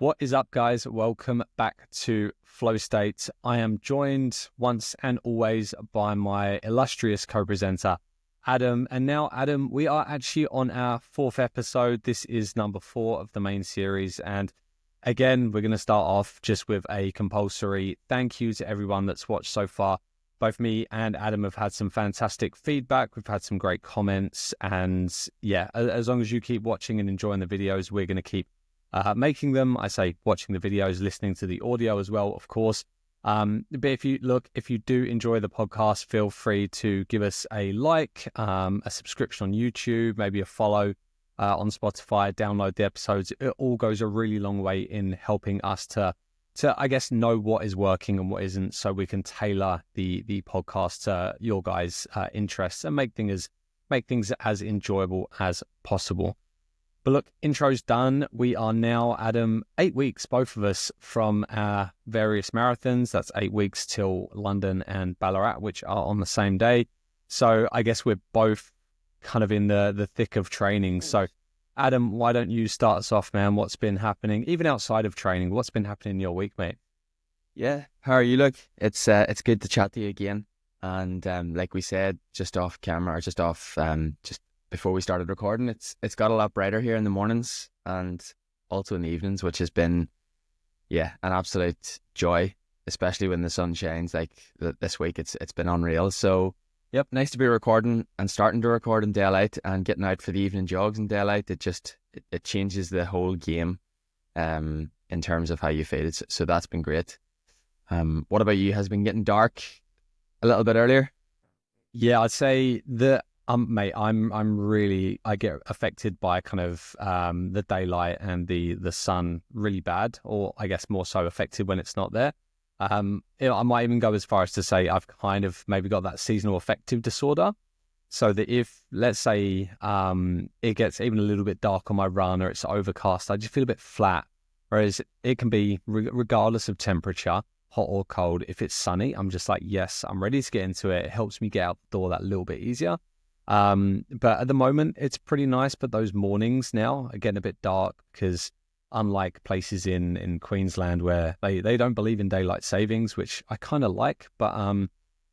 What is up, guys? Welcome back to Flow State. I am joined once and always by my illustrious co-presenter, Adam. And now, Adam, we are actually on our fourth episode. This is number 4 of the main series. And again, we're going to start off just with a compulsory thank you to everyone that's watched so far. Both me and Adam have had some fantastic feedback. We've had some great comments. And yeah, as long as you keep watching and enjoying the videos, we're going to keep making them. I say watching the videos, listening to the audio as well, of course. But if you do enjoy the podcast, feel free to give us a like, a subscription on YouTube, maybe a follow on Spotify, download the episodes. It all goes a really long way in helping us to I guess, know what is working and what isn't, so we can tailor the podcast to your guys' interests and make things as enjoyable as possible. But look, intro's done. We are now, Adam, 8 weeks, both of us, from our various marathons. That's 8 weeks till London and Ballarat, which are on the same day. So I guess we're both kind of in the thick of training. So Adam, why don't you start us off, man? What's been happening, even outside of training? What's been happening in your week, mate? Yeah, how are you? Look, it's good to chat to you again. And like we said, just off camera, or just before we started recording, it's got a lot brighter here in the mornings and also in the evenings, which has been, an absolute joy, especially when the sun shines. Like this week, it's been unreal. So, yep, nice to be recording and starting to record in daylight and getting out for the evening jogs in daylight. It changes the whole game in terms of how you feel. So that's been great. What about you? Has it been getting dark a little bit earlier? Yeah, I'd say that mate, I get affected by kind of the daylight and the sun really bad, or I guess more so affected when it's not there. I might even go as far as to say I've kind of maybe got that seasonal affective disorder. So that if, let's say, it gets even a little bit dark on my run or it's overcast, I just feel a bit flat. Whereas it can be, regardless of temperature, hot or cold, if it's sunny, I'm just like, yes, I'm ready to get into it. It helps me get out the door that little bit easier. But at the moment, it's pretty nice. But those mornings now are getting a bit dark because unlike places in Queensland where they don't believe in daylight savings, which I kind of like, but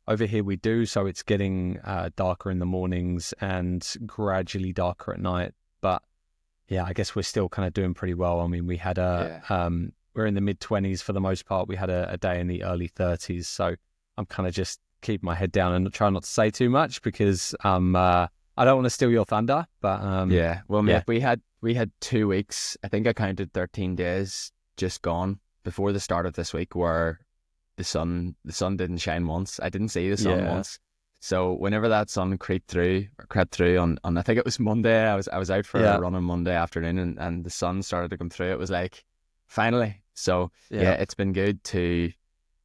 over here we do. So it's getting darker in the mornings and gradually darker at night. But yeah, I guess we're still kind of doing pretty well. I mean, we had we're in the mid-20s for the most part. We had a day in the early 30s. So I'm kind of just keep my head down and try not to say too much because I don't want to steal your thunder. But mate, we had 2 weeks. I think I counted 13 days just gone before the start of this week where the sun didn't shine once. I didn't see the sun once. So whenever that sun crept through on I think it was Monday, I was out for a run on Monday afternoon and the sun started to come through. It was like finally. So it's been good to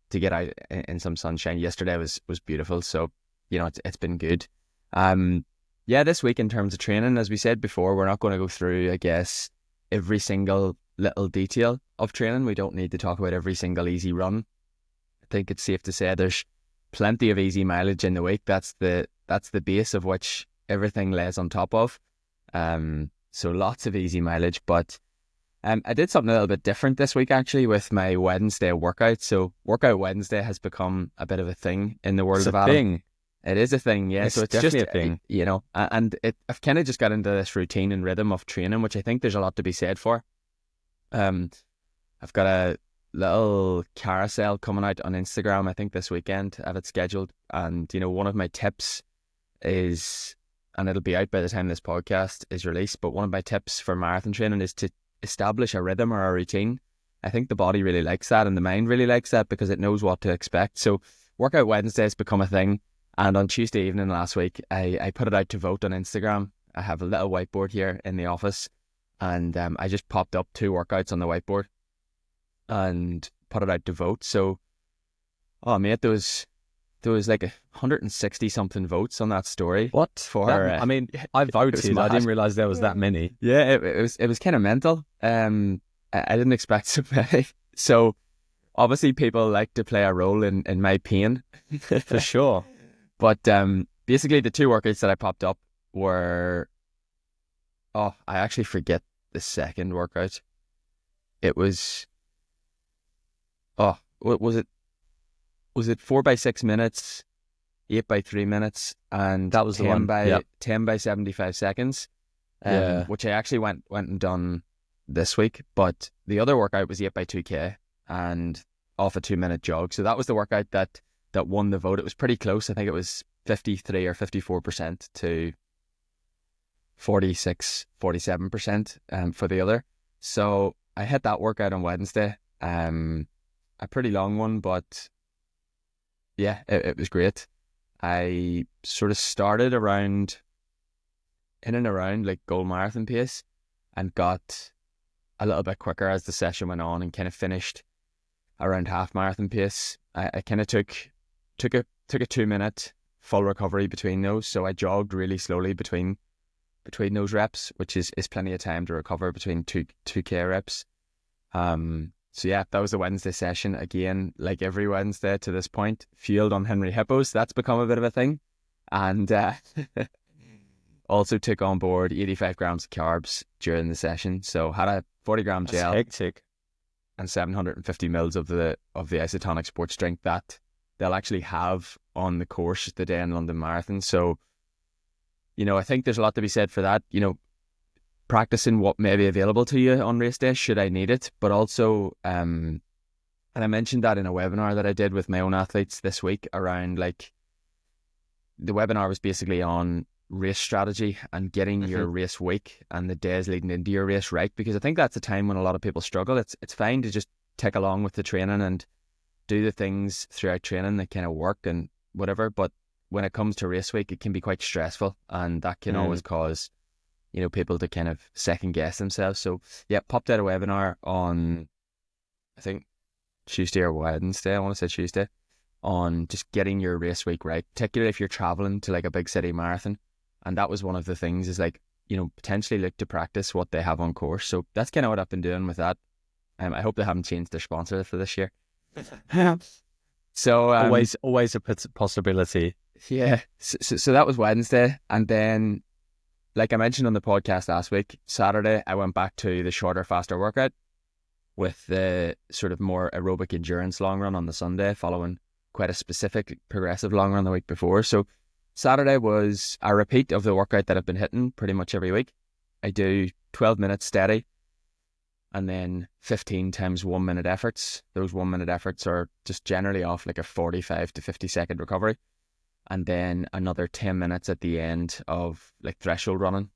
get out in some sunshine. Yesterday was beautiful. So, it's been good. This week in terms of training, as we said before, we're not going to go through, I guess, every single little detail of training. We don't need to talk about every single easy run. I think it's safe to say there's plenty of easy mileage in the week. That's the base of which everything lays on top of. So lots of easy mileage, but I did something a little bit different this week, actually, with my Wednesday workout. So Workout Wednesday has become a bit of a thing in the world of Adam. It is a thing, yeah. So it's definitely just a thing. And I've kind of just got into this routine and rhythm of training, which I think there's a lot to be said for. I've got a little carousel coming out on Instagram, I think this weekend. I have it scheduled. And, one of my tips is, and it'll be out by the time this podcast is released, but one of my tips for marathon training is to establish a rhythm or a routine. I think the body really likes that and the mind really likes that because it knows what to expect. So Workout Wednesday has become a thing, and on Tuesday evening last week I put it out to vote on Instagram. I have a little whiteboard here in the office and I just popped up 2 workouts on the whiteboard and put it out to vote. So mate, there was like 160 something votes on that story. What? I mean, I voted. I didn't realize there was that many. Yeah, it was kind of mental. I didn't expect so many. So obviously people like to play a role in my pain. For sure. But basically the 2 workouts that I popped up were, I actually forget the second workout. it was, what was it? Was it 4 by 6 minutes, 8 by 3 minutes, and That was the one. Yep. 10 by 75 seconds? Yeah. Which I actually went and done this week. But the other workout was 8 by 2K and off a 2 minute jog. So that was the workout that won the vote. It was pretty close. I think it was 53 or 54% to 46, 47% for the other. So I hit that workout on Wednesday. A pretty long one, but yeah, it was great. I sort of started in and around like goal marathon pace and got a little bit quicker as the session went on and kind of finished around half marathon pace. I kind of took a 2 minute full recovery between those. So I jogged really slowly between those reps, which is plenty of time to recover between 2K reps. So yeah, that was the Wednesday session. Again, like every Wednesday to this point, fueled on Henry Hippos. That's become a bit of a thing. And also took on board 85 grams of carbs during the session. So had a 40-gram gel. That's hectic. And 750 mils of the isotonic sports drink that they'll actually have on the course the day in London Marathon. So, I think there's a lot to be said for that. Practicing what may be available to you on race day should I need it, but also, and I mentioned that in a webinar that I did with my own athletes this week around like, the webinar was basically on race strategy and getting your race week and the days leading into your race right, because I think that's a time when a lot of people struggle. It's fine to just tick along with the training and do the things throughout training that kind of work and whatever, but when it comes to race week, it can be quite stressful, and that can always cause people to kind of second guess themselves. So yeah, popped out a webinar on, I think Tuesday or Wednesday, I want to say Tuesday, on just getting your race week right, particularly if you're traveling to like a big city marathon. And that was one of the things, is like, potentially look to practice what they have on course. So that's kind of what I've been doing with that. I hope they haven't changed their sponsor for this year. So always a possibility. Yeah. So that was Wednesday. And then, like I mentioned on the podcast last week, Saturday, I went back to the shorter, faster workout with the sort of more aerobic endurance long run on the Sunday, following quite a specific progressive long run the week before. So Saturday was a repeat of the workout that I've been hitting pretty much every week. I do 12 minutes steady and then 15 times 1 minute efforts. Those 1 minute efforts are just generally off like a 45 to 50 second recovery. And then another 10 minutes at the end of like threshold running,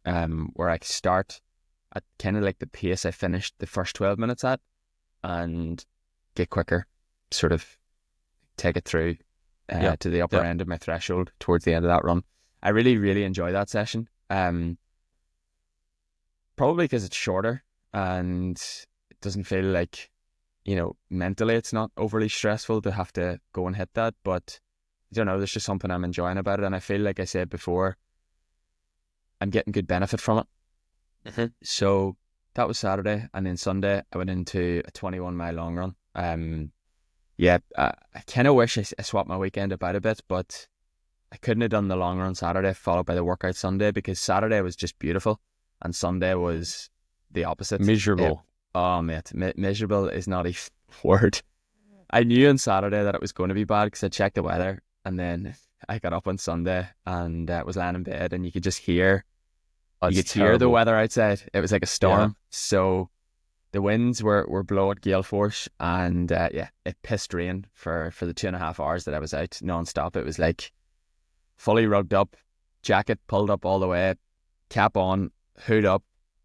where I start at kind of like the pace I finished the first 12 minutes at and get quicker, sort of take it through to the upper end of my threshold towards the end of that run. I really, really enjoy that session. Probably because it's shorter and it doesn't feel like, mentally it's not overly stressful to have to go and hit that, but I don't know, there's just something I'm enjoying about it, and I feel like I said before, I'm getting good benefit from it. So that was Saturday, and then Sunday I went into a 21-mile long run. I kind of wish I swapped my weekend about a bit, but I couldn't have done the long run Saturday followed by the workout Sunday, because Saturday was just beautiful and Sunday was the opposite. Miserable. Oh mate, miserable is not a word. I knew on Saturday that it was going to be bad because I checked the weather, and then I got up on Sunday and was lying in bed, and you could just hear the weather outside. It was like a storm. Yeah. So the winds were blowing gale force, and it pissed rain for the 2.5 hours that I was out non-stop. It was like fully rugged up, jacket pulled up all the way, cap on, hood up,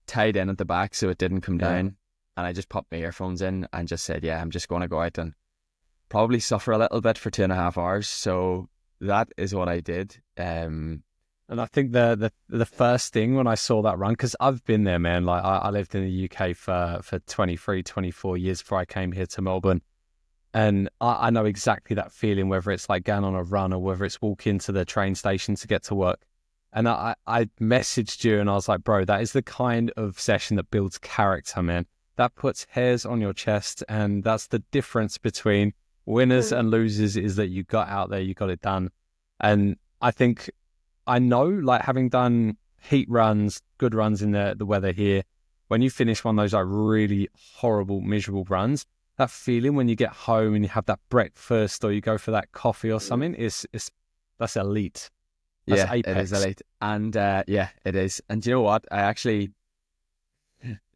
tied in at the back so it didn't come down. And I just popped my earphones in and just said, I'm just going to go out and probably suffer a little bit for 2.5 hours. So that is what I did. And I think the first thing when I saw that run, because I've been there, man, like I lived in the UK for 23, 24 years before I came here to Melbourne. And I know exactly that feeling, whether it's like going on a run or whether it's walking to the train station to get to work. And I messaged you and I was like, bro, that is the kind of session that builds character, man. That puts hairs on your chest. And that's the difference between winners and losers, is that you got out there, you got it done. And I know, like having done heat runs, good runs in the weather here, when you finish one of those like really horrible, miserable runs, that feeling when you get home and you have that breakfast or you go for that coffee or something, that's elite. That's Yeah, apex. it is elite. And yeah, it is. And do you know what? I actually,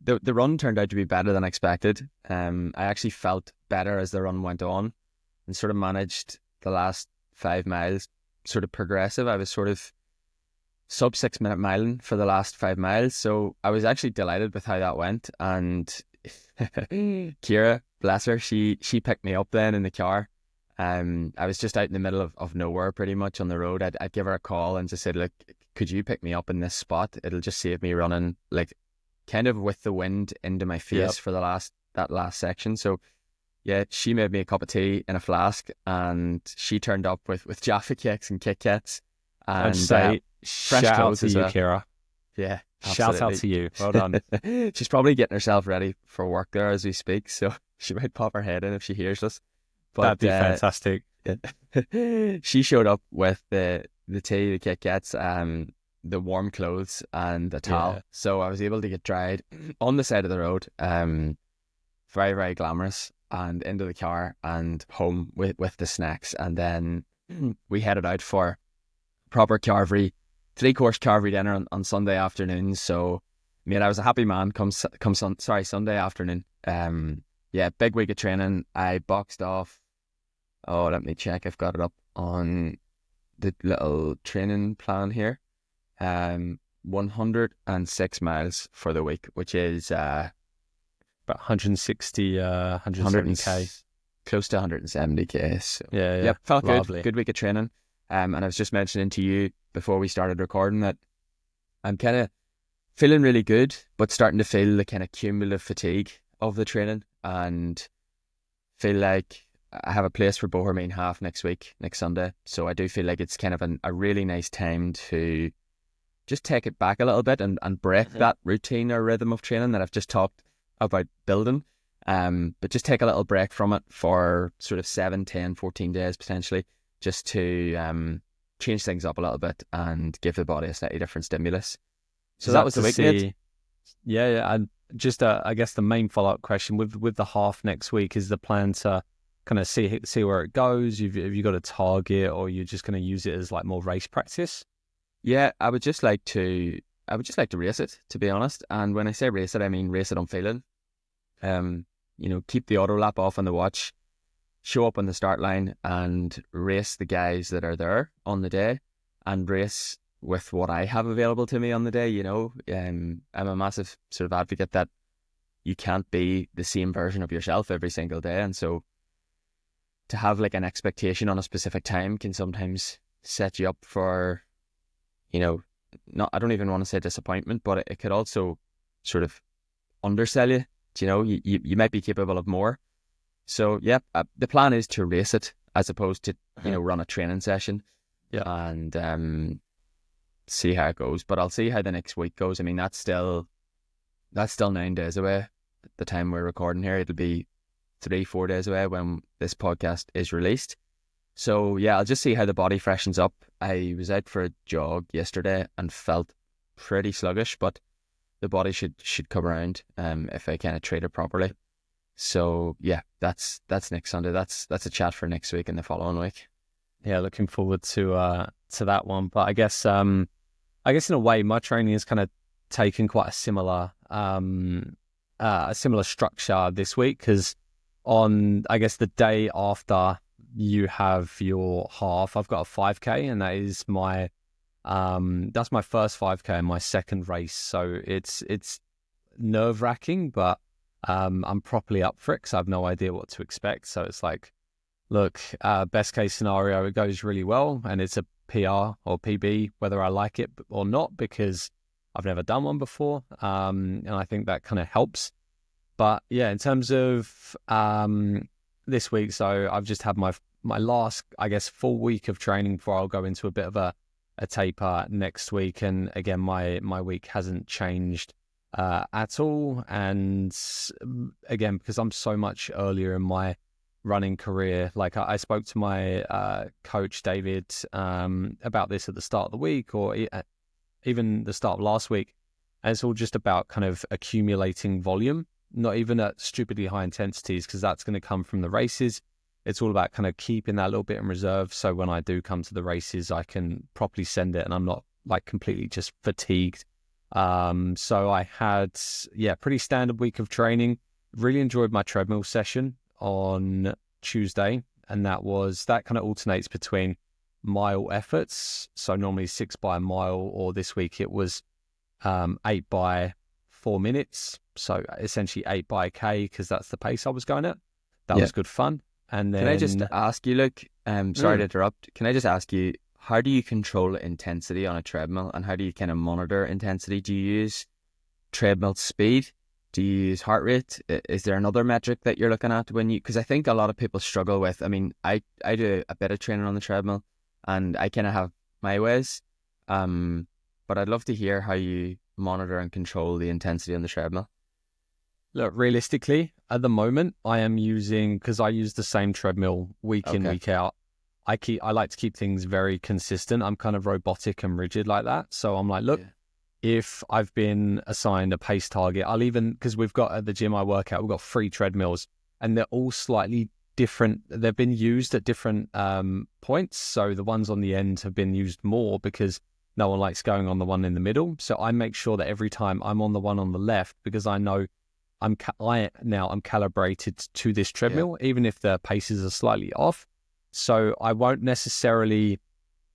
the run turned out to be better than expected. I actually felt better as the run went on and sort of managed the last 5 miles sort of progressive. I was sort of sub 6 minute miling for the last 5 miles. So I was actually delighted with how that went. And Kira, bless her, she picked me up then in the car. I was just out in the middle of nowhere pretty much on the road. I'd give her a call and just said, look, could you pick me up in this spot? It'll just save me running like kind of with the wind into my face for that last section. So yeah, she made me a cup of tea in a flask and she turned up with Jaffa cakes and Kit Kats. And I'd say fresh shout out clothes to as you, well. Kira. Yeah, Shout out to you. Well done. She's probably getting herself ready for work there as we speak, so she might pop her head in if she hears us. But That'd be fantastic. She showed up with the tea, the Kit Kats, the warm clothes and the towel. Yeah. So I was able to get dried on the side of the road. Very, very glamorous, and into the car and home with the snacks. And then we headed out for proper carvery, 3-course carvery dinner on Sunday afternoon. So I mean, I was a happy man Sunday afternoon. Yeah, big week of training. I boxed off. Oh, let me check. I've got it up on the little training plan here. 106 miles for the week, which is about 170k. Close to 170k. So Yeah. Yep, felt Lovely. good week of training. And I was just mentioning to you before we started recording that I'm kind of feeling really good, but starting to feel the kind of cumulative fatigue of the training, and feel like I have a place for Bohermeen half next Sunday. So I do feel like it's kind of a really nice time to just take it back a little bit and break that routine or rhythm of training that I've just talked about building. But just take a little break from it for sort of 7, 10, 14 days potentially, just to change things up a little bit and give the body a slightly different stimulus. So that was the week, mate. Yeah. And just, I guess the main follow-up question with the half next week is the plan to kind of see where it goes. Have you got a target, or you're just going to use it as like more race practice? Yeah, I would just like to race it, to be honest. And when I say race it, I mean race it on feeling. Keep the auto lap off on the watch, show up on the start line and race the guys that are there on the day, and race with what I have available to me on the day. I'm a massive sort of advocate that you can't be the same version of yourself every single day, and so to have like an expectation on a specific time can sometimes set you up for, I don't even want to say disappointment, but it could also sort of undersell you. You might be capable of more. So yeah, the plan is to race it as opposed to run a training session. Yeah, and see how it goes. But I'll see how the next week goes. I mean, that's still 9 days away at the time we're recording here. It'll be 3-4 days away when this podcast is released. So yeah, I'll just see how the body freshens up. I was out for a jog yesterday and felt pretty sluggish, but the body should come around if I kind of treat it properly. So yeah, that's next Sunday. That's a chat for next week and the following week. Yeah, looking forward to that one. But I guess in a way, my training has kind of taken quite a similar structure this week, because on, I guess, the day after you have your half, I've got a 5K, and that is my that's my first 5K and my second race. So it's nerve-wracking, but I'm properly up for it because I have no idea what to expect. So it's like, look, best case scenario, it goes really well and it's a PR or PB, whether I like it or not, because I've never done one before. And I think that kind of helps. But yeah, in terms of this week, so I've just had my last, I guess, full week of training before I'll go into a bit of a taper next week. And again, my week hasn't changed at all. And again, because I'm so much earlier in my running career, like I spoke to my coach David about this at the start of the week, or even the start of last week, And it's all just about kind of accumulating volume, not even at stupidly high intensities, because that's going to come from the races. It's all about kind of keeping that little bit in reserve. So when I do come to the races, I can properly send it and I'm not like completely just fatigued. So I had, pretty standard week of training. Really enjoyed my treadmill session on Tuesday. And that kind of alternates between mile efforts. So normally 6 by a mile, or this week it was 8 by 4 minutes. So essentially 8 by a K, because that's the pace I was going at. That was good fun. And then, can I just ask you, Luke? Sorry to interrupt. Can I just ask you, how do you control intensity on a treadmill, and how do you kind of monitor intensity? Do you use treadmill speed? Do you use heart rate? Is there another metric that you're looking at when you? Because I think a lot of people struggle with. I mean, I do a bit of training on the treadmill, and I kind of have my ways. But I'd love to hear how you monitor and control the intensity on the treadmill. Look, realistically, at the moment, I am using, because I use the same treadmill week in, week out. I like to keep things very consistent. I'm kind of robotic and rigid like that. So I'm like, look, if I've been assigned a pace target, I'll even, because we've got at the gym I work at, we've got 3 treadmills, and they're all slightly different. They've been used at different points. So the ones on the end have been used more because no one likes going on the one in the middle. So I make sure that every time I'm on the one on the left, because I know I'm calibrated to this treadmill, even if the paces are slightly off. So I won't necessarily,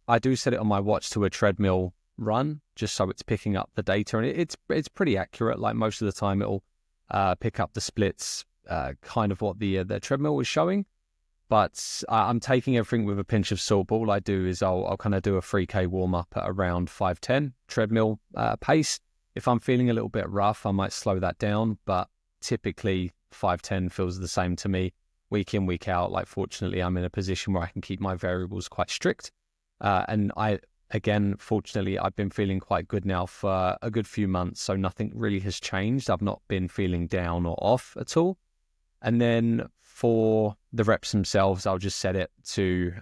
I do set it on my watch to a treadmill run, just so it's picking up the data, and it's pretty accurate. Like most of the time, it'll pick up the splits, kind of what the treadmill was showing. But I'm taking everything with a pinch of salt. But all I do is I'll kind of do a 3K warm up at around 5:10 treadmill pace. If I'm feeling a little bit rough, I might slow that down. But typically 5:10 feels the same to me week in, week out. Like, fortunately, I'm in a position where I can keep my variables quite strict. And fortunately, I've been feeling quite good now for a good few months. So nothing really has changed. I've not been feeling down or off at all. And then for the reps themselves, I'll just set it to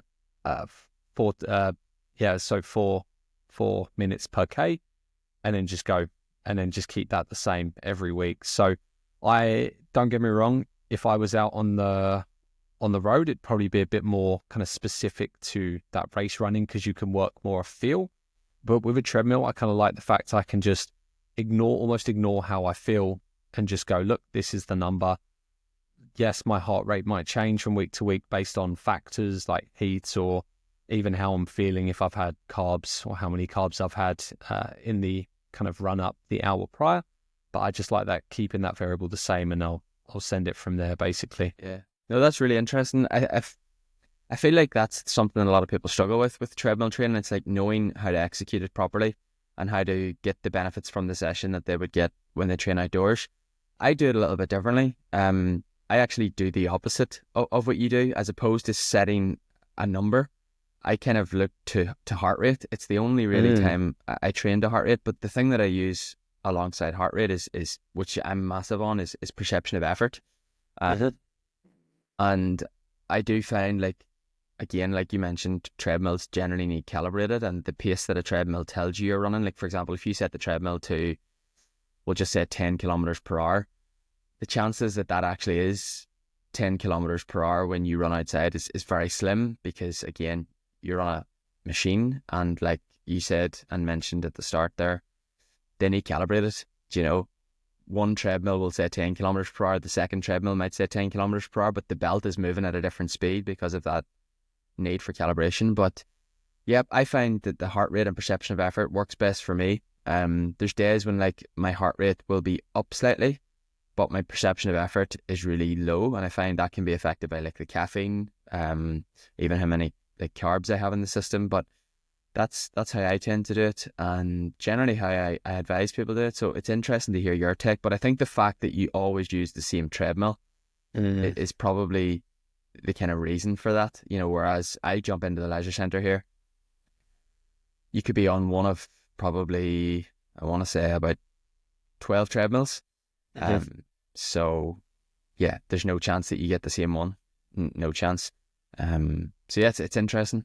4 minutes per K, and then just go, and then just keep that the same every week. So don't get me wrong, if I was out on the road, it'd probably be a bit more kind of specific to that race running, because you can work more a feel. But with a treadmill, I kind of like the fact I can just almost ignore how I feel and just go, look, this is the number. Yes, my heart rate might change from week to week based on factors like heat, or even how I'm feeling, if I've had carbs or how many carbs I've had in the kind of run up the hour prior. But I just like that, keeping that variable the same, and I'll send it from there, basically. Yeah. No, that's really interesting. I feel like that's something a lot of people struggle with treadmill training. It's like knowing how to execute it properly and how to get the benefits from the session that they would get when they train outdoors. I do it a little bit differently. I actually do the opposite of what you do. As opposed to setting a number, I kind of look to heart rate. It's the only really time I train to heart rate. But the thing that I use alongside heart rate is which I'm massive on, is perception of effort. And I do find, like, again, like you mentioned, treadmills generally need calibrated, and the pace that a treadmill tells you you're running. Like, for example, if you set the treadmill to, we'll just say 10 kilometers per hour, the chances that actually is 10 kilometers per hour when you run outside is very slim, because again, you're on a machine, and like you said and mentioned at the start there, they need calibrated. You know, one treadmill will say 10 kilometers per hour, the second treadmill might say 10 kilometers per hour, but the belt is moving at a different speed because of that need for calibration. But yeah, I find that the heart rate and perception of effort works best for me. There's days when like my heart rate will be up slightly, but my perception of effort is really low, and I find that can be affected by like the caffeine, even how many like carbs I have in the system. But that's how I tend to do it, and generally how I advise people to do it. So it's interesting to hear your take, but I think the fact that you always use the same treadmill is probably the kind of reason for that. You know, whereas I jump into the leisure centre here, you could be on one of probably, I want to say, about 12 treadmills. So yeah, there's no chance that you get the same one. No chance. So yeah, it's interesting.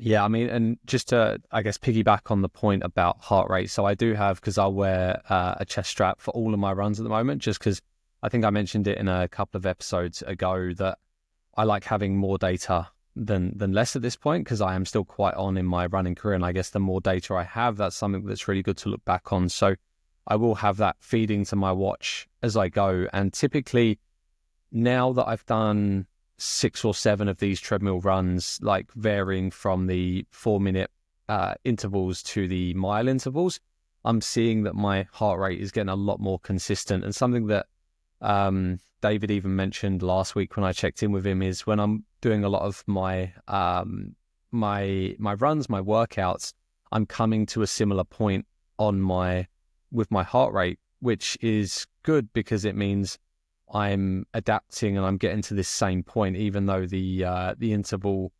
Yeah, I mean, and just to, I guess, piggyback on the point about heart rate. So I do have, because I'll wear a chest strap for all of my runs at the moment, just because I think I mentioned it in a couple of episodes ago that I like having more data than less at this point, because I am still quite on in my running career. And I guess the more data I have, that's something that's really good to look back on. So I will have that feeding to my watch as I go. And typically now that I've done 6 or 7 of these treadmill runs, like varying from the 4-minute intervals to the mile intervals, I'm seeing that my heart rate is getting a lot more consistent. And something that David even mentioned last week when I checked in with him is when I'm doing a lot of my my runs, my workouts, I'm coming to a similar point with my heart rate, which is good because it means I'm adapting and I'm getting to this same point, even though the interval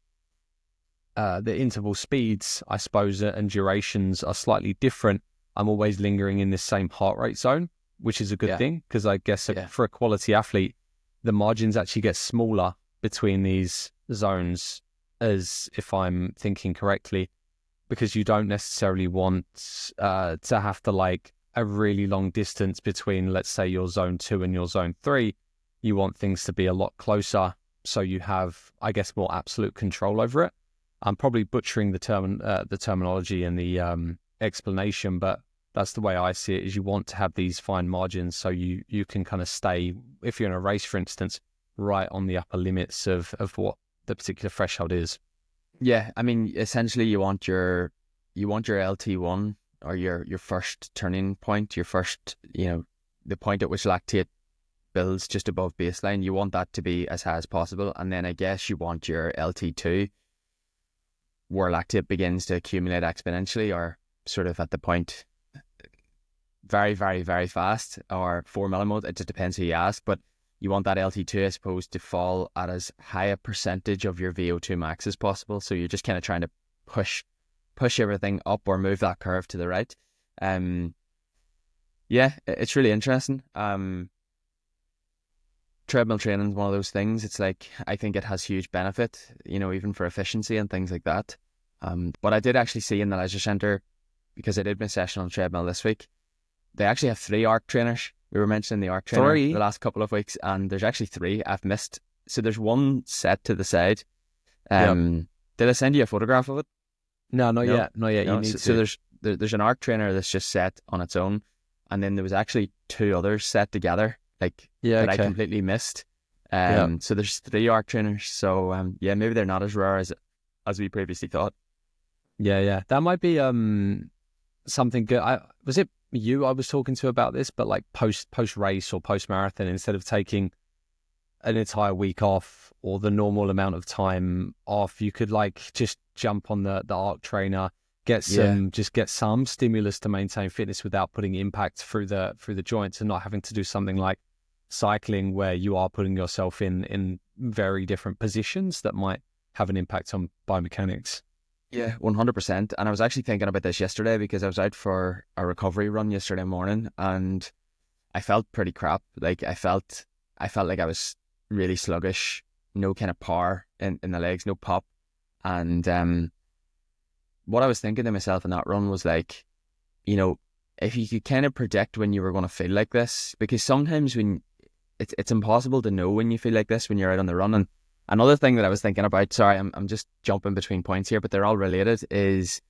speeds, I suppose, and durations are slightly different. I'm always lingering in this same heart rate zone, which is a good thing, because I guess for a quality athlete, the margins actually get smaller between these zones, as if I'm thinking correctly, because you don't necessarily want to have to like a really long distance between, let's say, your zone 2 and your zone 3. You want things to be a lot closer, so you have, I guess, more absolute control over it. I'm probably butchering the terminology and the explanation, but that's the way I see it, is you want to have these fine margins so you can kind of stay, if you're in a race, for instance, right on the upper limits of what the particular threshold is. Yeah, I mean, essentially you want your LT1, or your first turning point, your first, the point at which lactate builds just above baseline. You want that to be as high as possible. And then I guess you want your LT2, where lactate begins to accumulate exponentially, or sort of at the point very, very, very fast, or 4 millimole. It just depends who you ask. But you want that LT2, I suppose, to fall at as high a percentage of your VO2 max as possible. So you're just kind of trying to push everything up, or move that curve to the right. Yeah, it's really interesting. Treadmill training is one of those things. It's like, I think it has huge benefit, even for efficiency and things like that. But I did actually see in the leisure centre, because I did my session on treadmill this week, they actually have 3 arc trainers. We were mentioning the arc trainer the last couple of weeks, and there's actually 3 I've missed. So there's one set to the side. Did I send you a photograph of it? No, not yet. Not yet. No? You need to. So there's an arc trainer that's just set on its own, and then there was actually 2 others set together, that I completely missed. So there's 3 arc trainers. So maybe they're not as rare as we previously thought. Yeah. That might be something good. Was it you I was talking to about this? But like post race or post marathon, instead of taking an entire week off or the normal amount of time off, you could like just jump on the arc trainer, get some stimulus to maintain fitness without putting impact through the joints, and not having to do something like cycling where you are putting yourself in very different positions that might have an impact on biomechanics. Yeah, 100%. And I was actually thinking about this yesterday, because I was out for a recovery run yesterday morning, and I felt pretty crap. Like I felt like I was really sluggish, no kind of power in the legs, no pop. And what I was thinking to myself in that run was like, if you could kind of predict when you were going to feel like this, because sometimes when it's impossible to know when you feel like this when you're out on the run. And another thing that I was thinking about, sorry, I'm just jumping between points here, but they're all related, is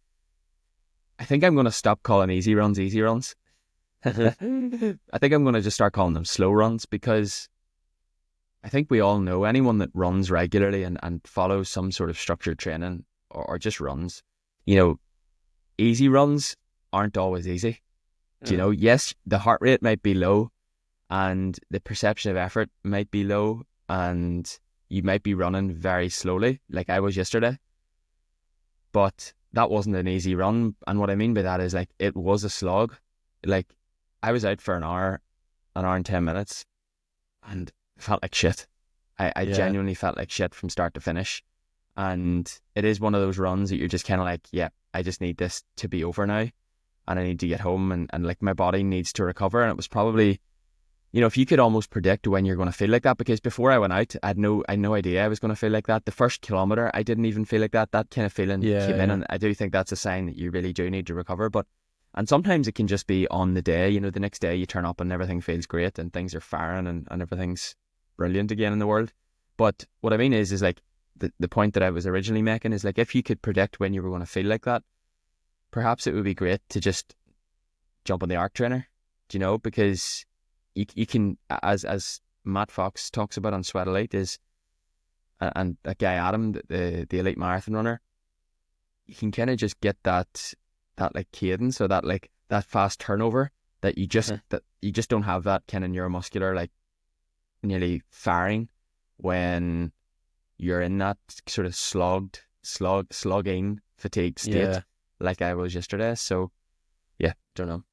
I think I'm going to stop calling easy runs. I think I'm going to just start calling them slow runs, because I think we all know, anyone that runs regularly and follows some sort of structured training, or just runs, easy runs aren't always easy. Yes, the heart rate might be low, and the perception of effort might be low, and you might be running very slowly, like I was yesterday. But that wasn't an easy run. And what I mean by that is, like, it was a slog. Like, I was out for an hour and 10 minutes, and felt like shit. I genuinely felt like shit from start to finish. And it is one of those runs that you're just kind of like, I just need this to be over now, and I need to get home, and like my body needs to recover. And it was probably if you could almost predict when you're going to feel like that, because before I went out, I had no idea I was going to feel like that. The first kilometer, I didn't even feel like that. That kind of feeling came in, and I do think that's a sign that you really do need to recover. And sometimes it can just be on the day, the next day you turn up and everything feels great and things are firing and everything's brilliant again in the world. But what I mean is like the point that I was originally making is like, if you could predict when you were going to feel like that, perhaps it would be great to just jump on the arc trainer, because you can, as Matt Fox talks about on Sweat Elite, and that guy Adam, the elite marathon runner, you can kind of just get that like cadence, or that fast turnover that you just don't have, that kind of neuromuscular like nearly firing when you're in that sort of slugging fatigue state like I was yesterday. So yeah, don't know.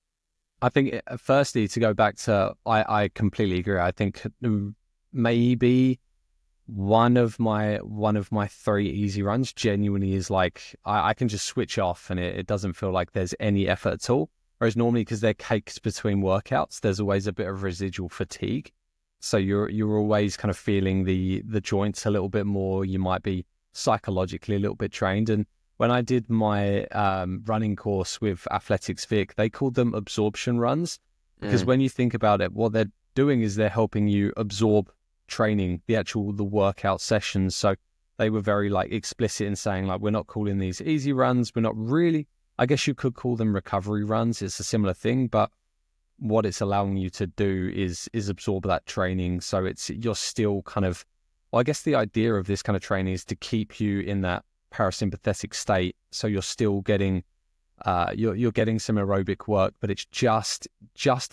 I think firstly, to go back to, I completely agree. I think maybe one of my 3 easy runs genuinely is like I can just switch off and it doesn't feel like there's any effort at all. Whereas normally, because they're cakes between workouts, there's always a bit of residual fatigue. So you're always kind of feeling the joints a little bit more. You might be psychologically a little bit trained. And when I did my running course with Athletics Vic, they called them absorption runs, because when you think about it, what they're doing is they're helping you absorb training, the workout sessions. So they were very like explicit in saying like, we're not calling these easy runs. We're not really, I guess you could call them recovery runs. It's a similar thing, but what it's allowing you to do is absorb that training. So you're still kind of, well, I guess the idea of this kind of training is to keep you in that parasympathetic state. So you're still getting, you're getting some aerobic work, but it's just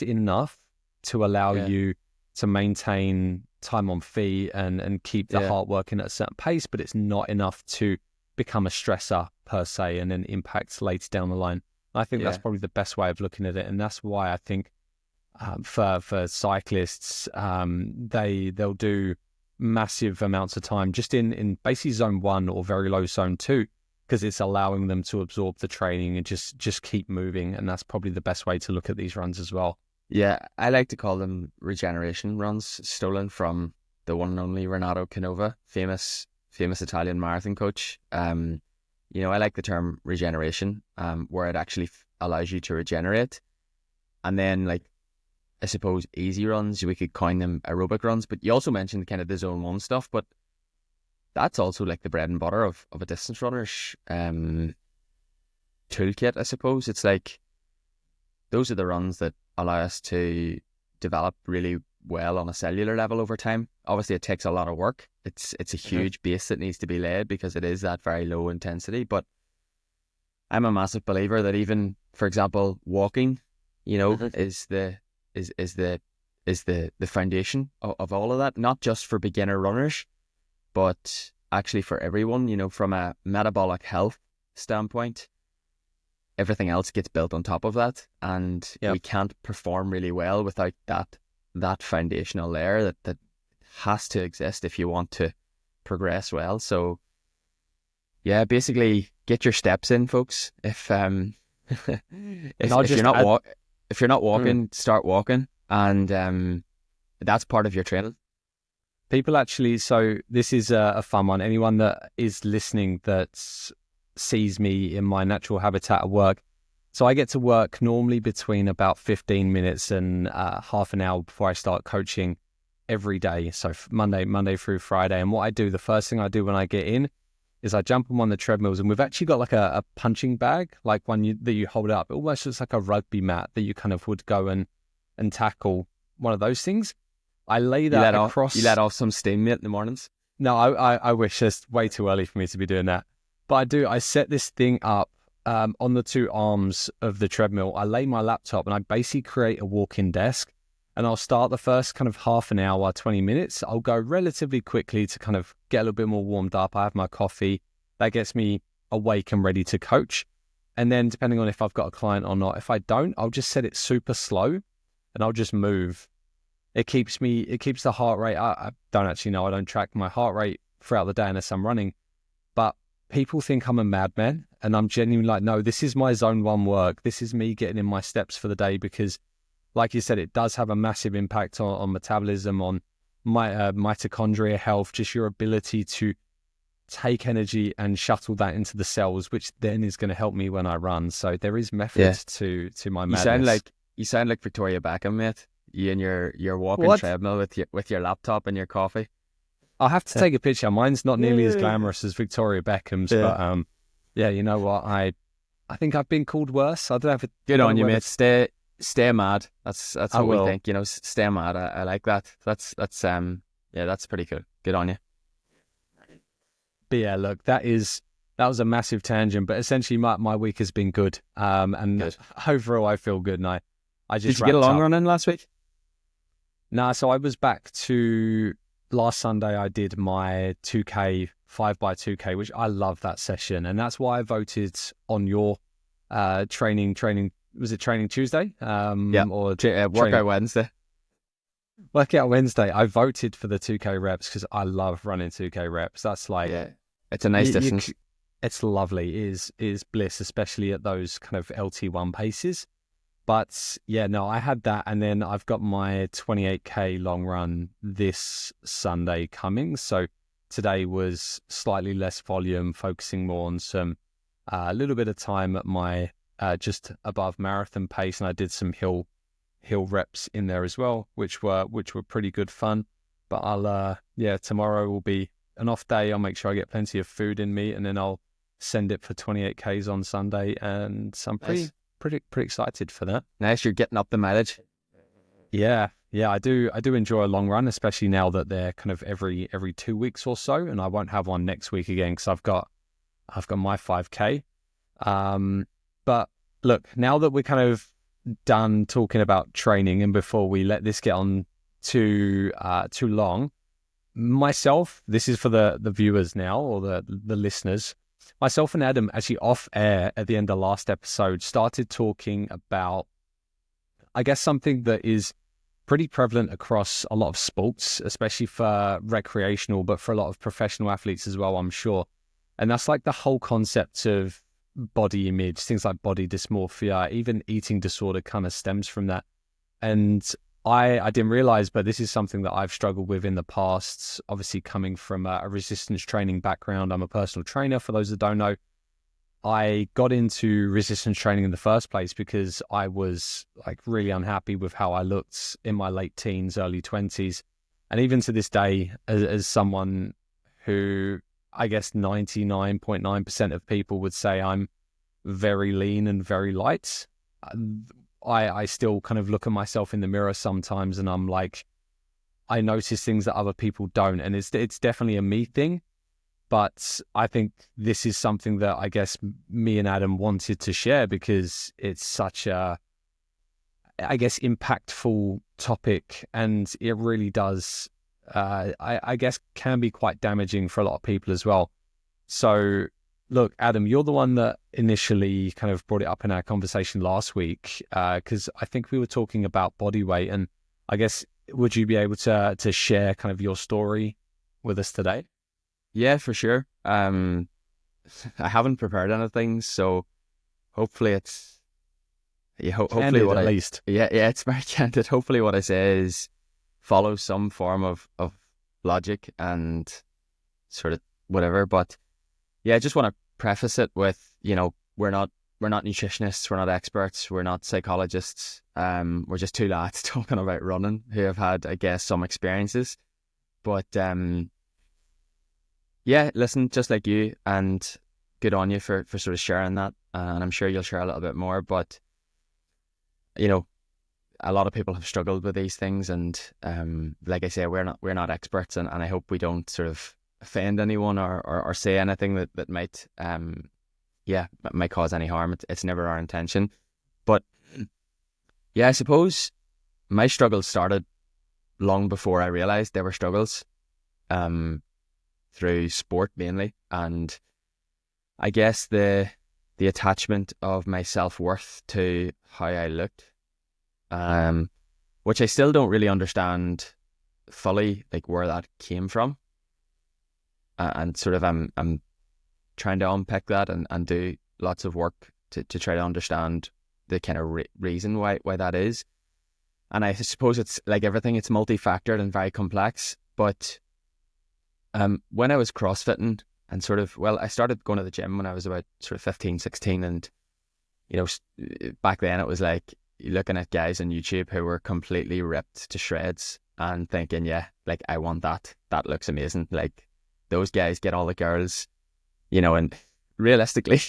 enough to allow you to maintain time on feet and keep the heart working at a certain pace, but it's not enough to become a stressor per se and then impact later down the line. I think that's probably the best way of looking at it, and that's why I think for cyclists, they'll do massive amounts of time just in basically zone 1 or very low zone 2, because it's allowing them to absorb the training and just keep moving, and that's probably the best way to look at these runs as well. Yeah, I like to call them regeneration runs, stolen from the one and only Renato Canova, famous Italian marathon coach. I like the term regeneration, where it actually allows you to regenerate. And then, like, I suppose easy runs, we could coin them aerobic runs. But you also mentioned kind of the zone 1 stuff, but that's also like the bread and butter of a distance runner's toolkit, I suppose. It's like, those are the runs that allow us to develop really well on a cellular level over time. Obviously, it takes a lot of work. It's a huge base that needs to be laid, because it is that very low intensity. But I'm a massive believer that even, for example, walking, is the foundation of all of that. Not just for beginner runners, but actually for everyone. From a metabolic health standpoint, everything else gets built on top of that, and we can't perform really well without that foundational layer that has to exist if you want to progress well. So yeah, basically get your steps in, folks. If you're not walking, start walking, and that's part of your training. People actually, so this is a fun one. Anyone that is listening that sees me in my natural habitat at work. So I get to work normally between about 15 minutes and half an hour before I start coaching every day. So Monday through Friday. And what I do, the first thing I do when I get in is I jump on one of the treadmills, and we've actually got like a punching bag, like one that you hold up. It almost looks like a rugby mat that you kind of would go and tackle, one of those things. I lay that across. You let off some steam, mate, in the mornings? No, I wish. It's way too early for me to be doing that. But I set this thing up on the 2 arms of the treadmill. I lay my laptop and I basically create a walk-in desk, and I'll start the first kind of half an hour, 20 minutes. I'll go relatively quickly to kind of get a little bit more warmed up. I have my coffee. That gets me awake and ready to coach. And then depending on if I've got a client or not, if I don't, I'll just set it super slow and I'll just move. It keeps the heart rate. I don't actually know. I don't track my heart rate throughout the day unless I'm running. But people think I'm a madman, and I'm genuinely like, no, this is my zone 1 work. This is me getting in my steps for the day, because like you said, it does have a massive impact on metabolism, on mitochondria health, just your ability to take energy and shuttle that into the cells, which then is going to help me when I run. So there is method to my madness. You sound like Victoria Beckham, mate. You and your walking What? treadmill with your laptop and your coffee. I'll have to take a picture. Mine's not nearly as glamorous as Victoria Beckham's, but yeah, you know what? I think I've been called worse. I don't have. Good on you, mate. Stay mad. That's what we will. think. You know, stay mad. I like that. That's that's pretty cool. Good on you. But yeah, look, that was a massive tangent, but essentially my week has been good. And Good. Overall I feel good. And I just Did you get a long wrapped up. run in last week? Nah, so I was back to last Sunday. I did my 2K 5x2K, which I love that session, and that's why I voted on your training. Was it Training Tuesday? Or Workout Wednesday. Workout Wednesday. I voted for the 2K reps because I love running 2K reps. That's like, it's a nice distance. It's lovely. It is bliss, especially at those kind of LT1 paces. But yeah, no, I had that, and then I've got my 28K long run this Sunday coming. So today was slightly less volume, focusing more on some a little bit of time at my just above marathon pace, and I did some hill reps in there as well, which were pretty good fun. But I'll tomorrow will be an off day. I'll make sure I get plenty of food in me, and then I'll send it for 28Ks on Sunday, and I'm pretty excited for that. Nice, you're getting up the mileage. Yeah, I do enjoy a long run, especially now that they're kind of every 2 weeks or so, and I won't have one next week again because I've got my 5K. But look, now that we're kind of done talking about training, and before we let this get on too long, myself, this is for the viewers now, or the listeners. Myself and Adam, actually off air at the end of last episode, started talking about, I guess, something that is pretty prevalent across a lot of sports, especially for recreational, but for a lot of professional athletes as well, I'm sure. And that's like the whole concept of body image, things like body dysmorphia, even eating disorder kind of stems from that. And I didn't realize, but this is something that I've struggled with in the past, obviously coming from a resistance training background. I'm a personal trainer, for those that don't know. I got into resistance training in the first place because I was like really unhappy with how I looked in my late teens, early 20s. And even to this day, as someone who I guess 99.9% of people would say I'm very lean and very light, I still kind of look at myself in the mirror sometimes, and I'm like, I notice things that other people don't. And it's definitely a me thing. But I think this is something that I guess me and Adam wanted to share because it's such a, I guess, impactful topic, and it really does, I guess, can be quite damaging for a lot of people as well. So look, Adam, you're the one that initially kind of brought it up in our conversation last week, because I think we were talking about body weight, and I guess, would you be able to share kind of your story with us today? Yeah, for sure. I haven't prepared anything, so hopefully it's hopefully candid, what at least. It's very candid. Hopefully what I say is follow some form of logic and sort of whatever. But yeah, I just want to preface it with, we're not nutritionists, we're not experts, we're not psychologists. We're just two lads talking about running who have had, I guess, some experiences. But yeah, listen, just like you, and good on you for sort of sharing that. And I'm sure you'll share a little bit more. But, a lot of people have struggled with these things. And like I say, we're not experts. And I hope we don't sort of offend anyone or say anything that might, might cause any harm. It's never our intention. But yeah, I suppose my struggles started long before I realized they were struggles. Through sport mainly, and I guess the attachment of my self-worth to how I looked, which I still don't really understand fully, like where that came from, and sort of I'm trying to unpick that and do lots of work to try to understand the kind of reason why that is. And I suppose it's like everything, it's multifactored and very complex. But when I was CrossFitting and sort of, well, I started going to the gym when I was about sort of 15, 16. And, you know, back then it was like looking at guys on YouTube who were completely ripped to shreds and thinking, yeah, like I want that. That looks amazing. Like those guys get all the girls, you know, and realistically,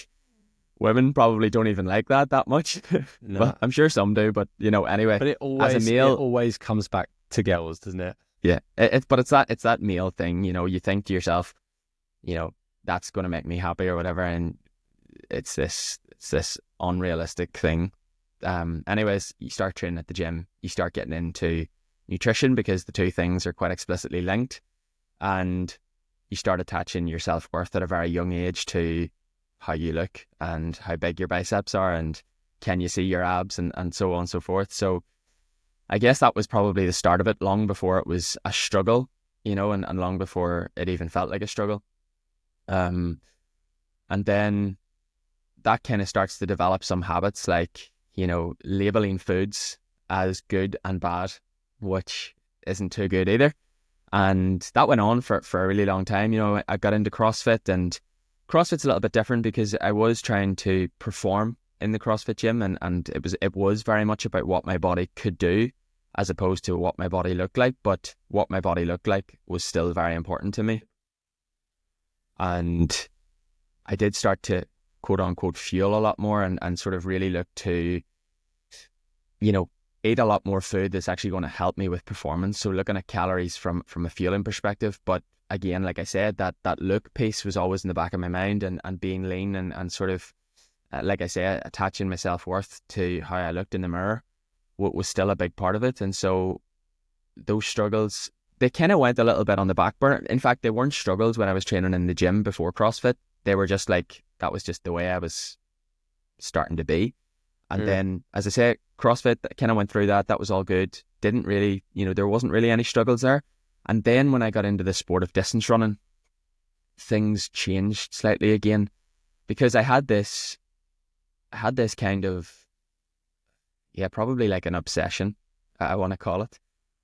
women probably don't even like that much. No. Well, I'm sure some do, but you know, anyway. But as a male, it always comes back to girls, doesn't it? Yeah, but it's that male thing. You know, you think to yourself, you know, that's going to make me happy or whatever, and it's this unrealistic thing. Anyways, you start training at the gym, you start getting into nutrition because the two things are quite explicitly linked, and you start attaching your self-worth at a very young age to how you look and how big your biceps are and can you see your abs and so on and so forth. So I guess that was probably the start of it, long before it was a struggle, you know, and long before it even felt like a struggle. And then that kind of starts to develop some habits, like, you know, labeling foods as good and bad, which isn't too good either. And that went on for a really long time. You know, I got into CrossFit, and CrossFit's a little bit different because I was trying to perform in the CrossFit gym, and it was very much about what my body could do as opposed to what my body looked like. But what my body looked like was still very important to me. And I did start to quote unquote fuel a lot more and sort of really look to, you know, eat a lot more food that's actually going to help me with performance. So looking at calories from a fueling perspective. But again, like I said, that look piece was always in the back of my mind, and being lean and sort of, like I say, attaching my self-worth to how I looked in the mirror was still a big part of it. And so those struggles, they kind of went a little bit on the back burner. In fact, they weren't struggles when I was training in the gym before CrossFit. They were just like, that was just the way I was starting to be. And then, as I say, CrossFit, kind of went through that. That was all good. Didn't really, you know, there wasn't really any struggles there. And then when I got into the sport of distance running, things changed slightly again, because I had this kind of, yeah, probably like an obsession, I want to call it,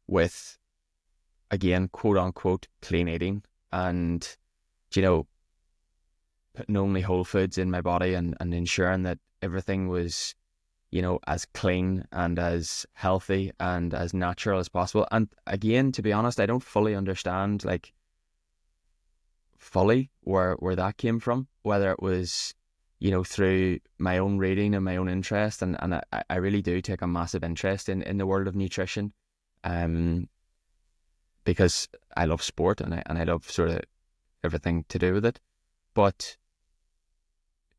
with, again, quote unquote, clean eating and, you know, putting only whole foods in my body and ensuring that everything was, you know, as clean and as healthy and as natural as possible. And again, to be honest, I don't fully understand, like, fully where that came from, whether it was, you know, through my own reading and my own interest. And I really do take a massive interest in the world of nutrition, because I love sport and I love sort of everything to do with it. But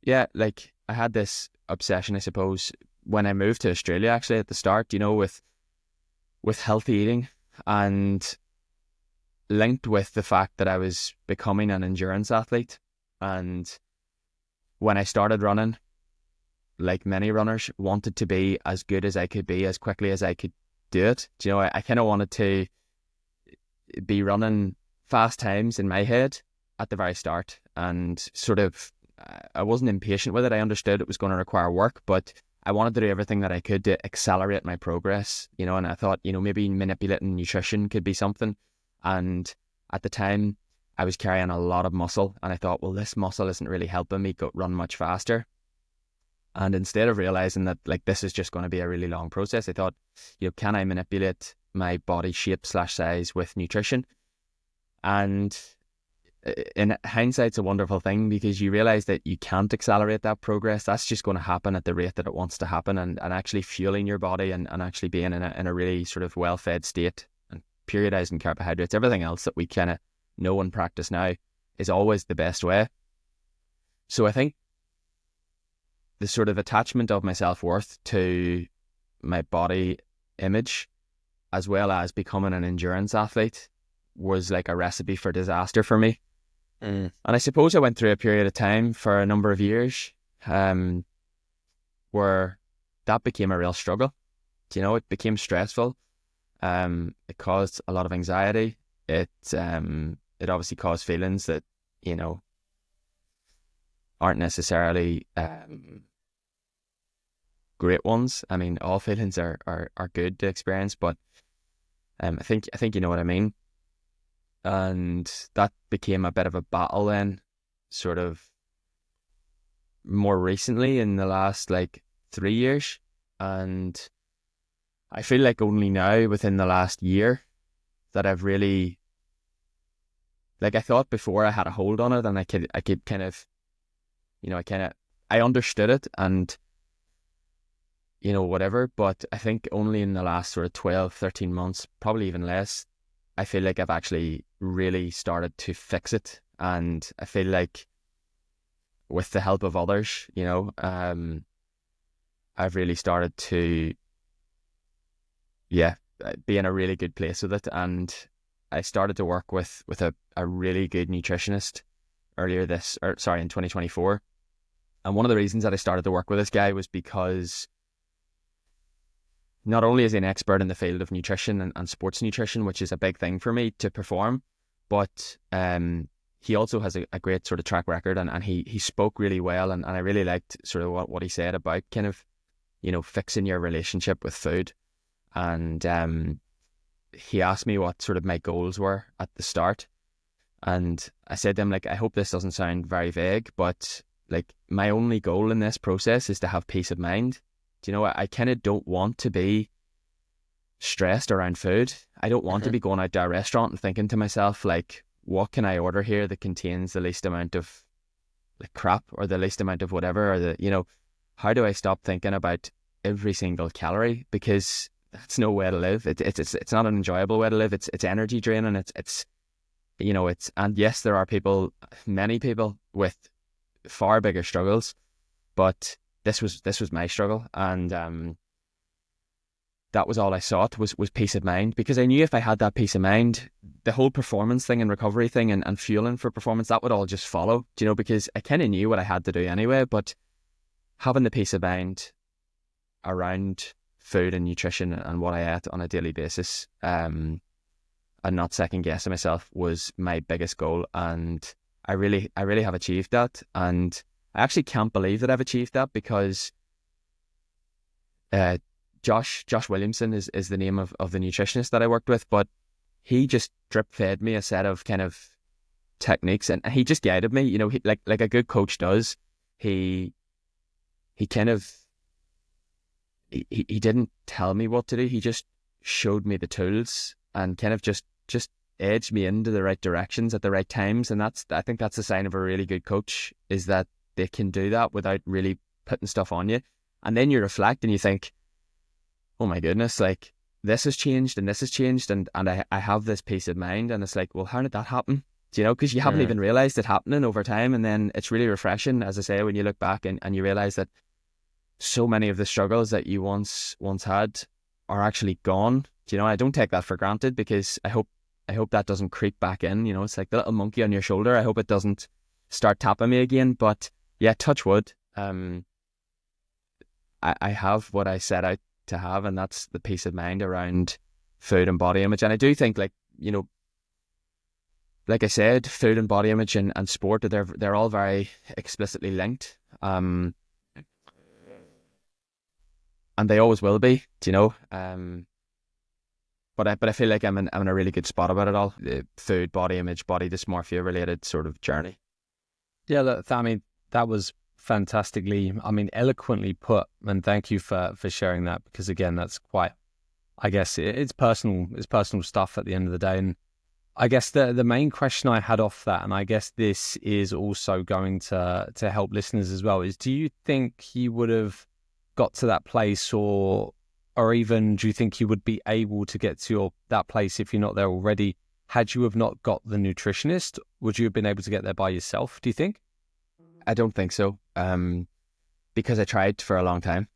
yeah, like, I had this obsession, I suppose, when I moved to Australia, actually, at the start, you know, with healthy eating, and linked with the fact that I was becoming an endurance athlete. And when I started running, like many runners, wanted to be as good as I could be, as quickly as I could do it. Do you know, I kind of wanted to be running fast times in my head at the very start, and sort of, I wasn't impatient with it. I understood it was going to require work, but I wanted to do everything that I could to accelerate my progress, you know, and I thought, you know, maybe manipulating nutrition could be something. And at the time, I was carrying a lot of muscle, and I thought, well, this muscle isn't really helping me run much faster. And instead of realizing that, like, this is just going to be a really long process, I thought, you know, can I manipulate my body shape / size with nutrition? And in hindsight, it's a wonderful thing, because you realize that you can't accelerate that progress. That's just going to happen at the rate that it wants to happen, and actually fueling your body and actually being in a really sort of well-fed state and periodizing carbohydrates, everything else that we kind of know and practice now, is always the best way. So I think the sort of attachment of my self-worth to my body image, as well as becoming an endurance athlete, was like a recipe for disaster for me. And I suppose I went through a period of time for a number of years where that became a real struggle. You know, it became stressful. It caused a lot of anxiety. It obviously caused feelings that, you know, aren't necessarily going great ones. I mean, all feelings are good to experience, but I think you know what I mean. And that became a bit of a battle then, sort of more recently in the last like 3 years. And I feel like only now within the last year that I've really, like, I thought before I had a hold on it and I could kind of, you know, I understood it and, you know, whatever. But I think only in the last sort of 12, 13 months, probably even less, I feel like I've actually really started to fix it. And I feel like with the help of others, you know, I've really started to, be in a really good place with it. And I started to work with a really good nutritionist in 2024. And one of the reasons that I started to work with this guy was because not only is he an expert in the field of nutrition and sports nutrition, which is a big thing for me to perform, but he also has a great sort of track record, and he spoke really well, and I really liked sort of what he said about kind of, you know, fixing your relationship with food. And he asked me what sort of my goals were at the start, and I said to him, like, I hope this doesn't sound very vague, but like, my only goal in this process is to have peace of mind. Do you know, I kind of don't want to be stressed around food. I don't want to be going out to a restaurant and thinking to myself, like, what can I order here that contains the least amount of like crap or the least amount of whatever, or the, you know, how do I stop thinking about every single calorie? Because that's no way to live. It's not an enjoyable way to live. It's energy draining. It's you know, and yes, there are many people with far bigger struggles, but this was my struggle, and that was all I sought was peace of mind, because I knew if I had that peace of mind, the whole performance thing and recovery thing and fueling for performance, that would all just follow, you know, because I kind of knew what I had to do anyway. But having the peace of mind around food and nutrition and what I ate on a daily basis, and not second guessing myself, was my biggest goal. And I really have achieved that. And I actually can't believe that I've achieved that, because Josh Williamson is the name of the nutritionist that I worked with, but he just drip fed me a set of kind of techniques, and he just guided me, you know, like a good coach does. He kind of, he didn't tell me what to do. He just showed me the tools and kind of just edged me into the right directions at the right times. And I think that's a sign of a really good coach, is that they can do that without really putting stuff on you. And then you reflect and you think, oh my goodness, like, this has changed and this has changed, and I have this peace of mind. And it's like, well, how did that happen? Do you know, because you haven't even realized it happening over time. And then it's really refreshing, as I say, when you look back and you realize that so many of the struggles that you once had are actually gone. Do you know, I don't take that for granted, because I hope that doesn't creep back in. You know, it's like the little monkey on your shoulder. I hope it doesn't start tapping me again. But yeah, touch wood. I have what I set out to have, and that's the peace of mind around food and body image. And I do think, like, you know, like I said, food and body image and sport, they're all very explicitly linked, and they always will be. Do you know? But I feel like I'm in a really good spot about it all. The food, body image, body dysmorphia related sort of journey. Yeah, look, I mean, that was fantastically, eloquently put, and thank you for sharing that, because again, that's quite, I guess it's personal stuff at the end of the day. And I guess the main question I had off that, and I guess this is also going to help listeners as well, is, do you think you would have got to that place, or even do you think you would be able to get to that place if you're not there already, had you have not got the nutritionist? Would you have been able to get there by yourself, do you think? I don't think so, because I tried for a long time.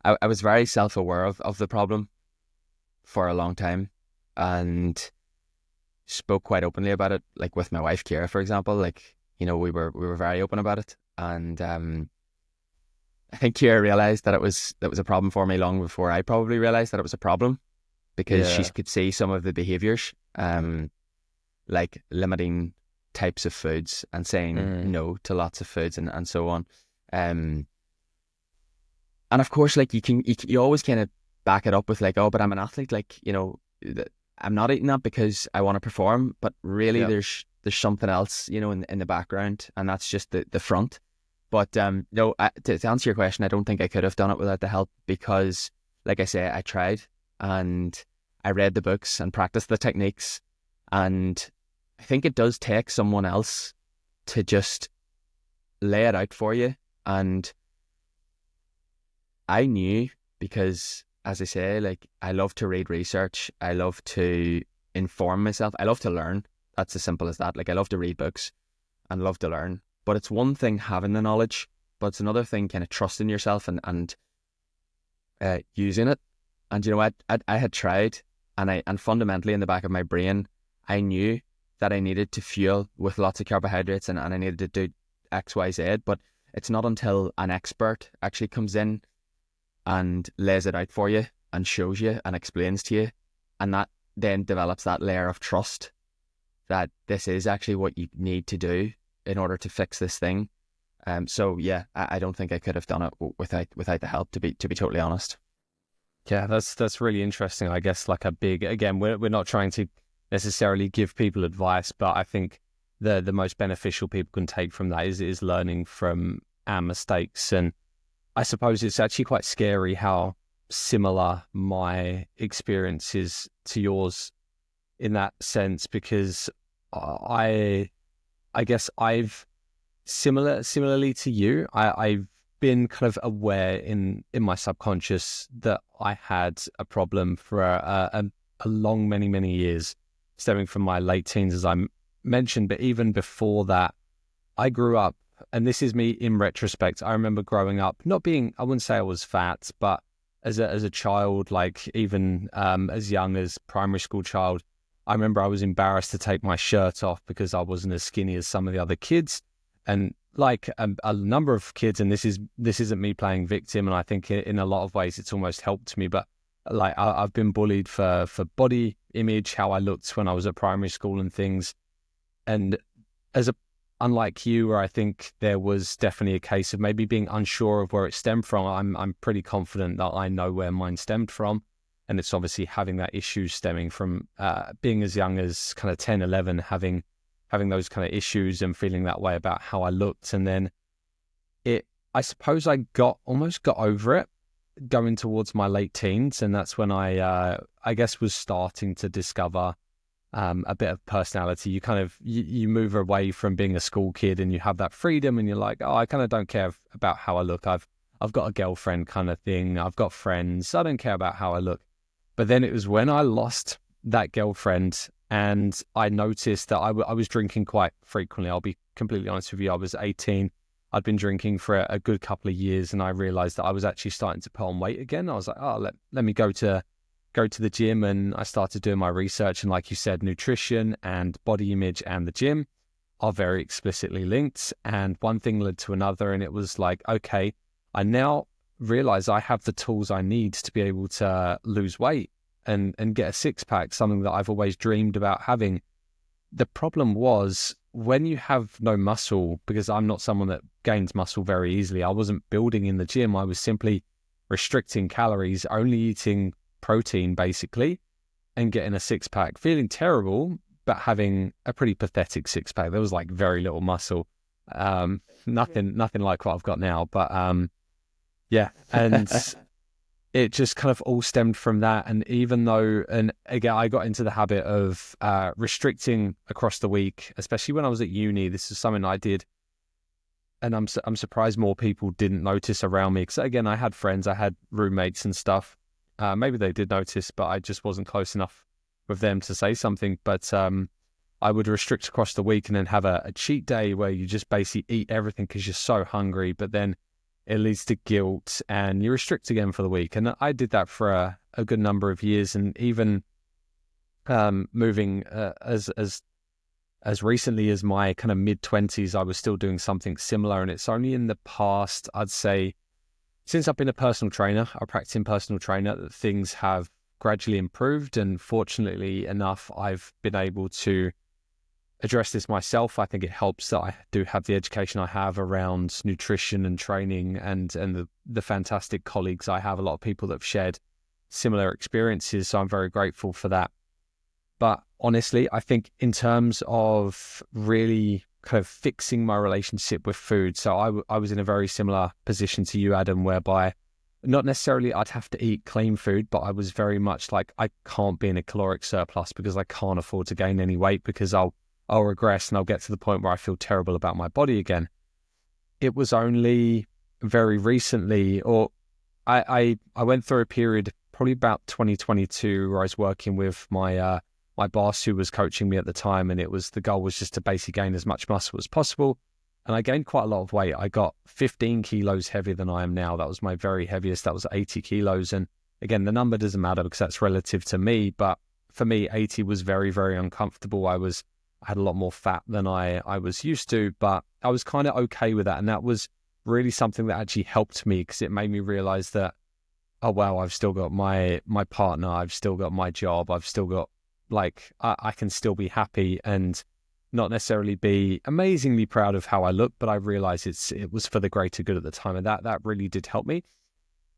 I was very self-aware of the problem for a long time, and spoke quite openly about it, like with my wife Kira, for example. Like, you know, we were very open about it, and I think Kira realized that it was a problem for me long before I probably realized that it was a problem, because she could see some of the behaviors, like limiting types of foods and saying no to lots of foods and so on. And of course, like you always kind of back it up with like, oh, but I'm an athlete. Like, I'm not eating that because I want to perform, but really Yeah. there's something else, in the background, and that's just the front. But no, to answer your question, I don't think I could have done it without the help because, like I say, I tried and I read the books and practiced the techniques, and I think it does take someone else to just lay it out for you. And I knew because, as I say, like I love to read research. I love to inform myself. I love to learn. That's as simple as that. Like I love to read books and love to learn. But it's one thing having the knowledge, but it's another thing kind of trusting yourself and using it. And you know what? I had tried, and fundamentally in the back of my brain, I knew that I needed to fuel with lots of carbohydrates and I needed to do X, Y, Z. But it's not until an expert actually comes in and lays it out for you and shows you and explains to you, and that then develops that layer of trust that this is actually what you need to do in order to fix this thing. So yeah, I don't think I could have done it without the help, to be totally honest. Yeah, that's really interesting. I guess like a big, again, we're not trying to necessarily give people advice, but I think the most beneficial people can take from that is learning from our mistakes. And I suppose it's actually quite scary how similar my experience is to yours in that sense, because I guess I've similarly to you, I've been kind of aware in my subconscious that I had a problem for a long, many years, stemming from my late teens, as I mentioned. But even before that, I grew up, and this is me in retrospect. I remember growing up, not being, I wouldn't say I was fat, but as a child, like even as young as primary school child, I remember I was embarrassed to take my shirt off because I wasn't as skinny as some of the other kids. And like a number of kids, and this isn't me playing victim, and I think in a lot of ways it's almost helped me, but like I've been bullied for body image, how I looked when I was at primary school and things. And unlike you, where I think there was definitely a case of maybe being unsure of where it stemmed from, I'm pretty confident that I know where mine stemmed from. And it's obviously having that issue stemming from being as young as kind of 10, 11, having those kind of issues and feeling that way about how I looked. And then I suppose I almost got over it going towards my late teens. And that's when I guess was starting to discover a bit of personality. You kind of, you move away from being a school kid and you have that freedom and you're like, oh, I kind of don't care about how I look. I've got a girlfriend kind of thing. I've got friends. I don't care about how I look. But then it was when I lost that girlfriend and I noticed that I was drinking quite frequently. I'll be completely honest with you. I was 18. I'd been drinking for a good couple of years, and I realized that I was actually starting to put on weight again. I was like, oh, let me go to the gym, and I started doing my research. And like you said, nutrition and body image and the gym are very explicitly linked. And one thing led to another, and it was like, okay, I now realize I have the tools I need to be able to lose weight and get a six-pack, something that I've always dreamed about having. The problem was when you have no muscle, because I'm not someone that gains muscle very easily. I wasn't building in the gym. I was simply restricting calories, only eating protein basically, and getting a six-pack, feeling terrible, but having a pretty pathetic six-pack. There was like very little muscle. Nothing like what I've got now, but yeah. And it just kind of all stemmed from that. And even though, and again, I got into the habit of restricting across the week, especially when I was at uni. This is something I did, and I'm surprised more people didn't notice around me. Because again, I had friends, I had roommates and stuff. Maybe they did notice, but I just wasn't close enough with them to say something. But I would restrict across the week and then have a cheat day where you just basically eat everything because you're so hungry. But then it leads to guilt and you restrict again for the week. And I did that for a good number of years. And even moving as recently as my kind of mid-20s, I was still doing something similar. And it's only in the past, I'd say, since I've been a practicing personal trainer, that things have gradually improved. And fortunately enough, I've been able to address this myself. I think it helps that I do have the education I have around nutrition and training, and the fantastic colleagues I have. A lot of people that have shared similar experiences, so I'm very grateful for that. But honestly, I think in terms of really kind of fixing my relationship with food, so I was in a very similar position to you, Adam, whereby not necessarily I'd have to eat clean food, but I was very much like, I can't be in a caloric surplus because I can't afford to gain any weight, because I'll regress and I'll get to the point where I feel terrible about my body again. It was only very recently, or I went through a period probably about 2022 where I was working with my boss who was coaching me at the time, and the goal was just to basically gain as much muscle as possible. And I gained quite a lot of weight. I got 15 kilos heavier than I am now. That was my very heaviest. That was 80 kilos. And again, the number doesn't matter because that's relative to me. But for me, 80 was very, very uncomfortable. I had a lot more fat than I was used to, but I was kind of okay with that. And that was really something that actually helped me, because it made me realize that, oh, wow, I've still got my partner. I've still got my job. I've still got, like, I can still be happy and not necessarily be amazingly proud of how I look, but I realized it was for the greater good at the time. And that really did help me.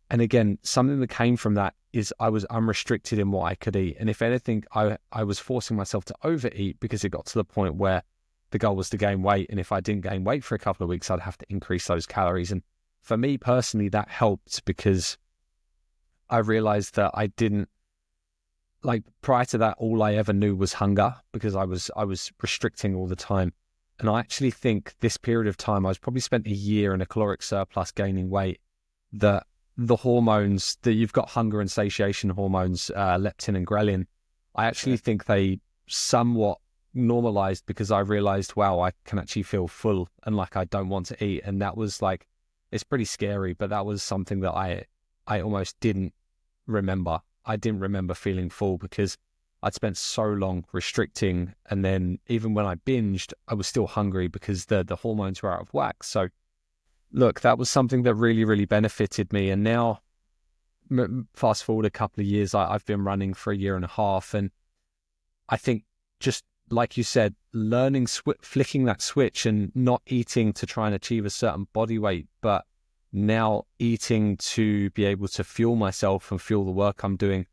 And again, something that came from that is I was unrestricted in what I could eat. And if anything, I was forcing myself to overeat, because it got to the point where the goal was to gain weight. And if I didn't gain weight for a couple of weeks, I'd have to increase those calories. And for me personally, that helped, because I realized that I didn't, like, prior to that, all I ever knew was hunger, because I was restricting all the time. And I actually think this period of time, I was probably spent a year in a caloric surplus gaining weight, that the hormones that you've got, hunger and satiation hormones, leptin and ghrelin, I actually think they somewhat normalized, because I realized, wow, I can actually feel full and like I don't want to eat. And that was like, it's pretty scary, but that was something that I almost didn't remember. I didn't remember feeling full, because I'd spent so long restricting. And then even when I binged, I was still hungry because the hormones were out of whack. So look, that was something that really, really benefited me. And now, fast forward a couple of years, I've been running for a year and a half. And I think, just like you said, learning, flicking that switch and not eating to try and achieve a certain body weight, but now eating to be able to fuel myself and fuel the work I'm doing,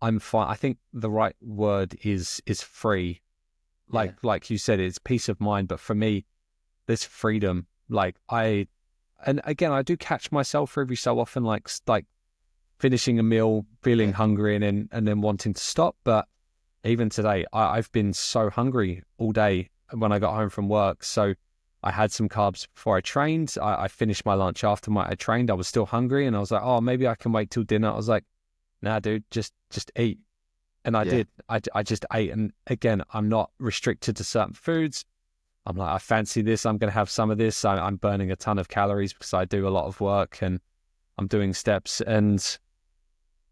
I'm fine. I think the right word is free. Like you said, it's peace of mind. But for me, there's freedom. And again, I do catch myself every so often, like finishing a meal, feeling hungry, and then wanting to stop. But even today, I've been so hungry all day when I got home from work. So I had some carbs before I trained. I finished my lunch after I trained. I was still hungry, and I was like, oh, maybe I can wait till dinner. I was like, nah, dude, just eat. And I did. I just ate. And again, I'm not restricted to certain foods. I'm like, I fancy this. I'm going to have some of this. I'm burning a ton of calories because I do a lot of work and I'm doing steps. And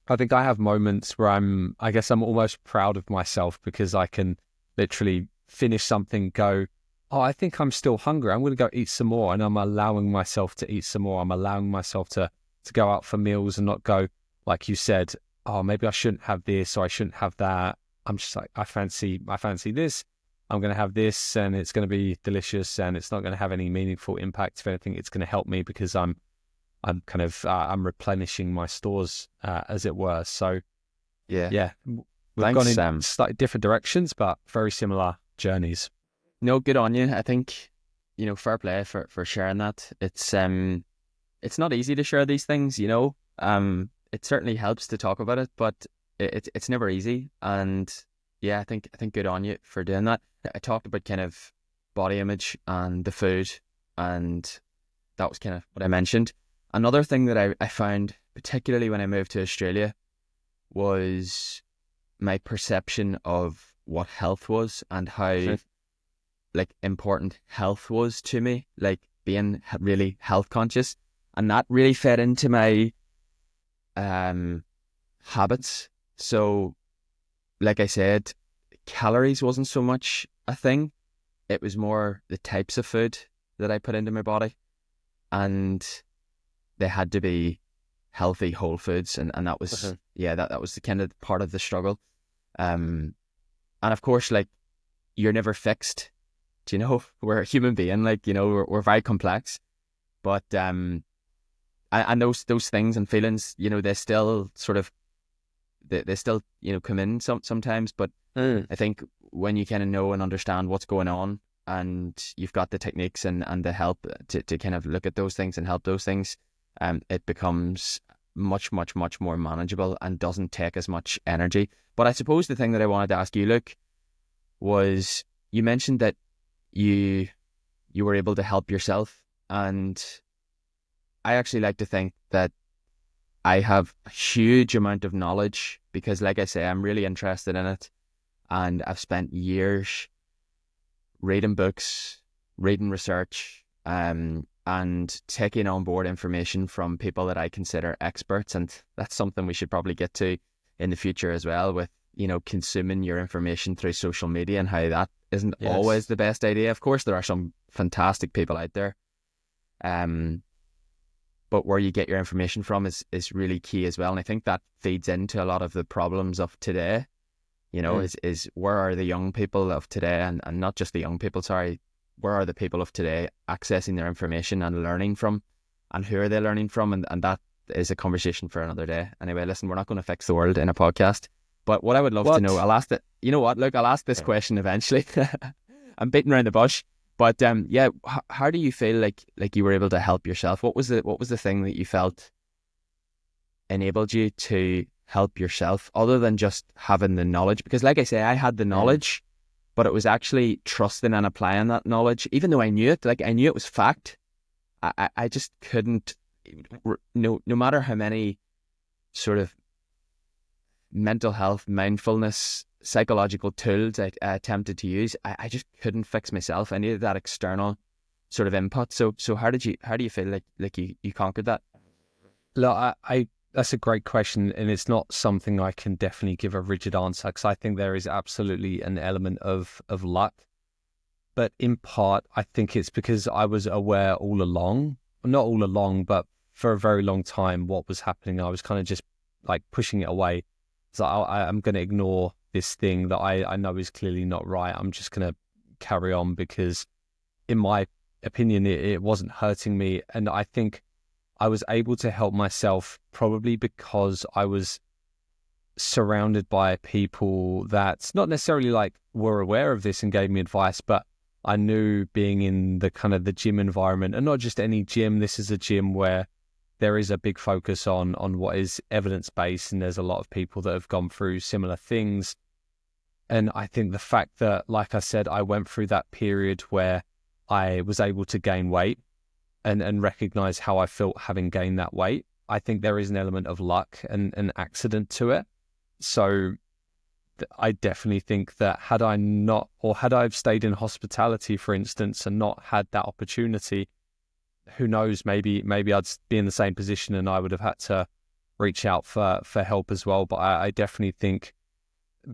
I think I have moments where I guess I'm almost proud of myself, because I can literally finish something, go, oh, I think I'm still hungry. I'm going to go eat some more. And I'm allowing myself to eat some more. I'm allowing myself to go out for meals and not go, like you said, oh, maybe I shouldn't have this or I shouldn't have that. I'm just like, I fancy this. I'm going to have this, and it's going to be delicious, and it's not going to have any meaningful impact. If anything, it's going to help me, because I'm kind of I'm replenishing my stores, as it were. So we've gone in slightly different directions, but very similar journeys. No, good on you. I think, fair play for sharing that. It's not easy to share these things. It certainly helps to talk about it, but it's never easy. And yeah, I think good on you for doing that. I talked about kind of body image and the food, and that was kind of what I mentioned. Another thing that I found, particularly when I moved to Australia, was my perception of what health was and how important health was to me, like being really health conscious. And that really fed into my habits. So, like I said, calories wasn't so much a thing. It was more the types of food that I put into my body, and they had to be healthy, whole foods, and that was that was the kind of part of the struggle. And of course, like, you're never fixed. you know, we're a human being, like, you know, we're very complex. But and those things and feelings, you know, they still sort of they still, you know, come in sometimes. But I think when you kind of know and understand what's going on, and you've got the techniques and the help to kind of look at those things and help those things, it becomes much more manageable and doesn't take as much energy. But I suppose the thing that I wanted to ask you, Luke, was you mentioned that you were able to help yourself, and I actually like to think that I have a huge amount of knowledge because, like I say, I'm really interested in it, and I've spent years reading books, reading research, and taking on board information from people that I consider experts. And that's something we should probably get to in the future as well, with, you know, consuming your information through social media and how that isn't always the best idea. Of course, there are some fantastic people out there. But where you get your information from is really key as well. And I think that feeds into a lot of the problems of today, you know, is where are the young people of today, and not just the young people, sorry, where are the people of today accessing their information and learning from, and who are they learning from? And that is a conversation for another day. Anyway, listen, we're not going to fix the world in a podcast, but what I would love to know, I'll ask that, you know what, look, I'll ask this question eventually. I'm beating around the bush. But yeah, how do you feel like you were able to help yourself? What was the thing that you felt enabled you to help yourself, other than just having the knowledge? Because, like I say, I had the knowledge, but it was actually trusting and applying that knowledge, even though I knew it. Like, I knew it was fact. I just couldn't. No matter how many sort of mental health, mindfulness, psychological tools I attempted to use, I just couldn't fix myself. I needed that external sort of input. So how do you feel like you conquered that? Look, I that's a great question, and it's not something I can definitely give a rigid answer, because I think there is absolutely an element of luck. But in part, I think it's because I was aware all along, not all along, but for a very long time, what was happening. I was kind of just like pushing it away. So I'm going to ignore this thing that I know is clearly not right. I'm just going to carry on because, in my opinion, it wasn't hurting me. And I think I was able to help myself probably because I was surrounded by people that not necessarily like were aware of this and gave me advice, but I knew, being in the kind of the gym environment, and not just any gym, this is a gym where there is a big focus on what is evidence-based, and there's a lot of people that have gone through similar things. And I think the fact that, like I said, I went through that period where I was able to gain weight and recognize how I felt having gained that weight, I think there is an element of luck and an accident to it. So I definitely think that had I stayed in hospitality, for instance, and not had that opportunity, who knows, maybe I'd be in the same position and I would have had to reach out for help as well. But I definitely think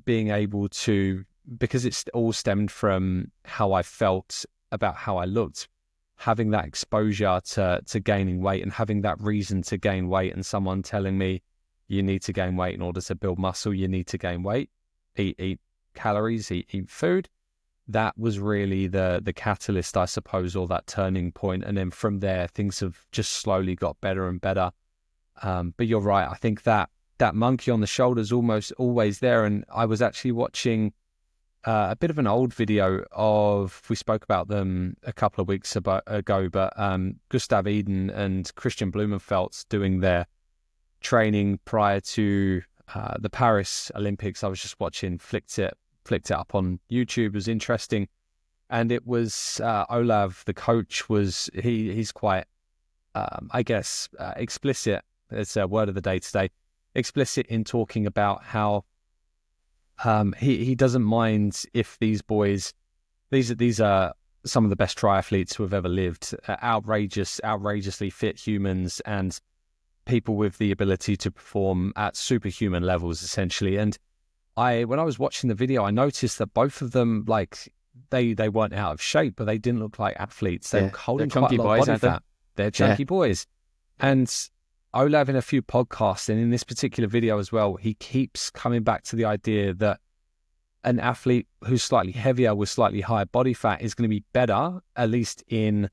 being able to, because it's all stemmed from how I felt about how I looked, having that exposure to gaining weight and having that reason to gain weight, and someone telling me you need to gain weight in order to build muscle, you need to gain weight, eat calories, eat food. That was really the catalyst, I suppose, or that turning point. And then from there, things have just slowly got better and better. But you're right. I think that monkey on the shoulder is almost always there. And I was actually watching a bit of an old video we spoke about them a couple of weeks ago, but Gustav Eden and Christian Blumenfeld doing their training prior to the Paris Olympics. I was just watching, flicked it up on YouTube. It was interesting. And it was Olav, the coach, he's quite, I guess, explicit. It's a word of the day today. Explicit in talking about how he doesn't mind if these boys, these are some of the best triathletes who have ever lived, outrageously fit humans and people with the ability to perform at superhuman levels, essentially. And when I was watching the video, I noticed that both of them, like, they weren't out of shape, but they didn't look like athletes. They were holding quite a lot of body fat. They're chunky boys. And Olav, in a few podcasts and in this particular video as well, he keeps coming back to the idea that an athlete who's slightly heavier with slightly higher body fat is going to be better, at least in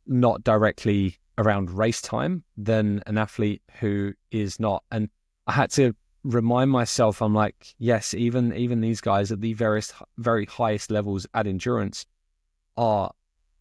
not directly around race time, than an athlete who is not. And I had to remind myself, I'm like, yes, even these guys at the very highest levels at endurance are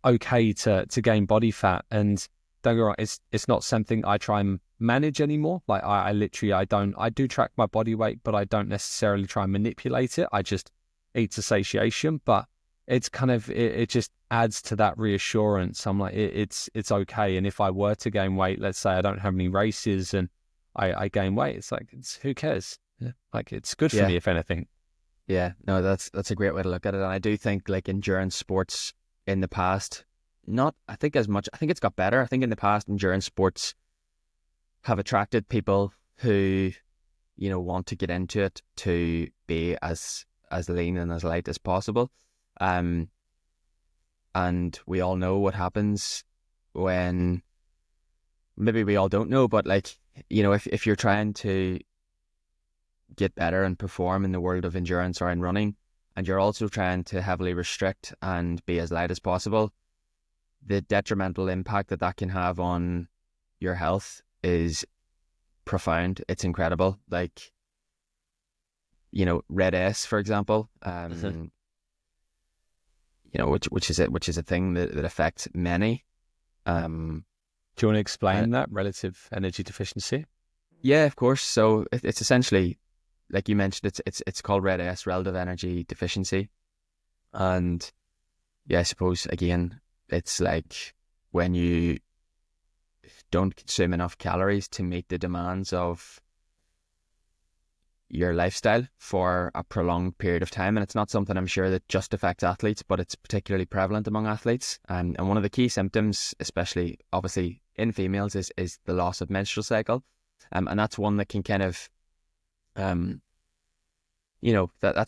okay to gain body fat. And don't get me wrong, it's not something I try and manage anymore. Like I literally, I do track my body weight, but I don't necessarily try and manipulate it. I just eat to satiation. But it's kind of, it just adds to that reassurance. I'm like, it's okay. And if I were to gain weight, let's say I don't have any races and I gain weight, it's like, who cares? Yeah. Like, it's good for me, if anything. Yeah, no, that's a great way to look at it. And I do think like endurance sports in the past, I think it's got better. I think in the past, endurance sports have attracted people who, want to get into it to be as lean and as light as possible. And we all know what happens when, maybe we all don't know, but like, if you're trying to get better and perform in the world of endurance or in running, and you're also trying to heavily restrict and be as light as possible, the detrimental impact that can have on your health is profound. It's incredible. Like, red S, for example, which is a thing that affects many. Do you want to explain that relative energy deficiency? Yeah, of course. So it's essentially, like you mentioned, it's called red S, relative energy deficiency. And yeah, I suppose again, it's like when you don't consume enough calories to meet the demands of your lifestyle for a prolonged period of time. And it's not something I'm sure that just affects athletes, but it's particularly prevalent among athletes. And one of the key symptoms, especially obviously in females, is the loss of menstrual cycle. And that's one that can kind of, that's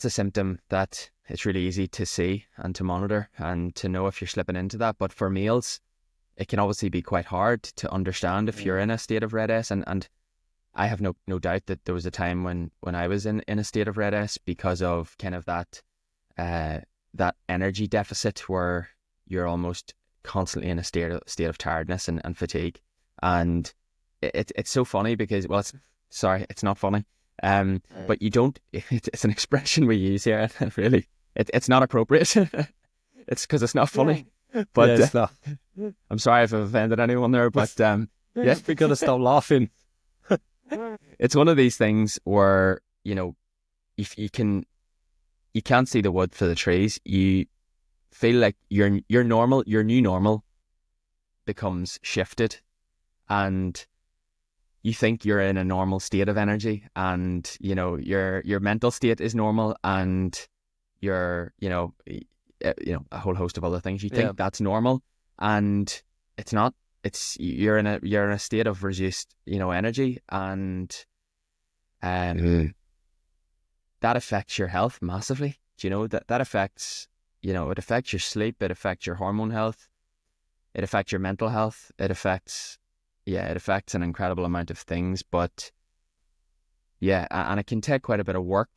a symptom that it's really easy to see and to monitor and to know if you're slipping into that. But for males, it can obviously be quite hard to understand if you're in a state of red S. And I have no doubt that there was a time when I was in a state of red S because of kind of that energy deficit where you're almost constantly in a state of tiredness and fatigue. And it's so funny because, well, it's not funny. But you don't, it's an expression we use here, and really, it's not appropriate. It's because it's not funny. But yeah, it's not. I'm sorry if I've offended anyone there, but yeah, we got to stop laughing. It's one of these things where, if you can't see the wood for the trees, you feel like your new normal becomes shifted, and you think you're in a normal state of energy, and your mental state is normal, and you're a whole host of other things. You think that's normal, and it's not. You're in a state of reduced energy, and that affects your health massively. That affects it affects your sleep, it affects your hormone health, it affects your mental health, it affects an incredible amount of things. But and it can take quite a bit of work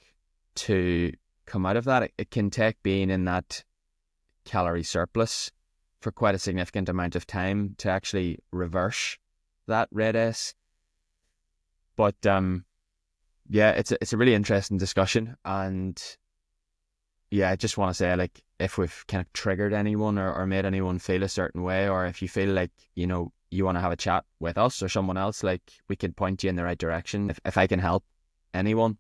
to come out of that. It can take being in that calorie surplus for quite a significant amount of time to actually reverse that red S. But it's a really interesting discussion, and I just want to say, like, if we've kind of triggered anyone or made anyone feel a certain way, or if you feel like you want to have a chat with us or someone else, like, we can point you in the right direction. If I can help anyone,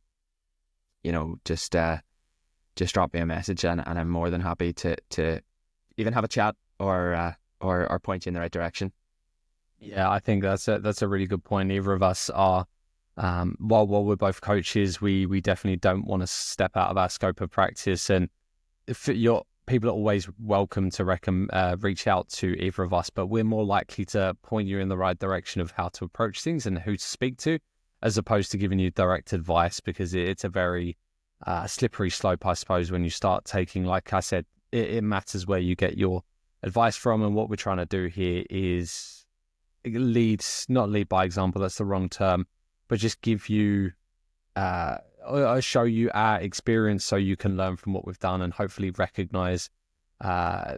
just drop me a message, and I'm more than happy to even have a chat or point you in the right direction. Yeah, I think that's a really good point. Neither of us are, while we're both coaches, we definitely don't want to step out of our scope of practice. And if people are always welcome to reach out to either of us, but we're more likely to point you in the right direction of how to approach things and who to speak to, as opposed to giving you direct advice, because it's a very slippery slope, I suppose, when you start taking, like I said, it matters where you get your advice from. And what we're trying to do here is not lead by example, that's the wrong term, but just give you show you our experience so you can learn from what we've done and hopefully recognize,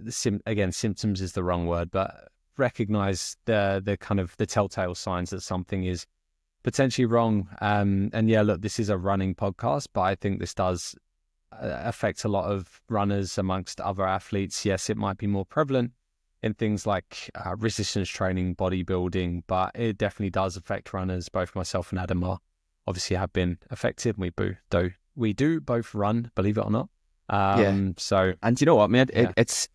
symptoms is the wrong word, but recognize the kind of the telltale signs that something is potentially wrong. And yeah, look, this is a running podcast, but I think this does affect a lot of runners amongst other athletes. Yes, it might be more prevalent in things like resistance training, bodybuilding, but it definitely does affect runners. Both myself and Adam are obviously have been affected. We do both run, believe it or not. So, and you know what, man, yeah. it's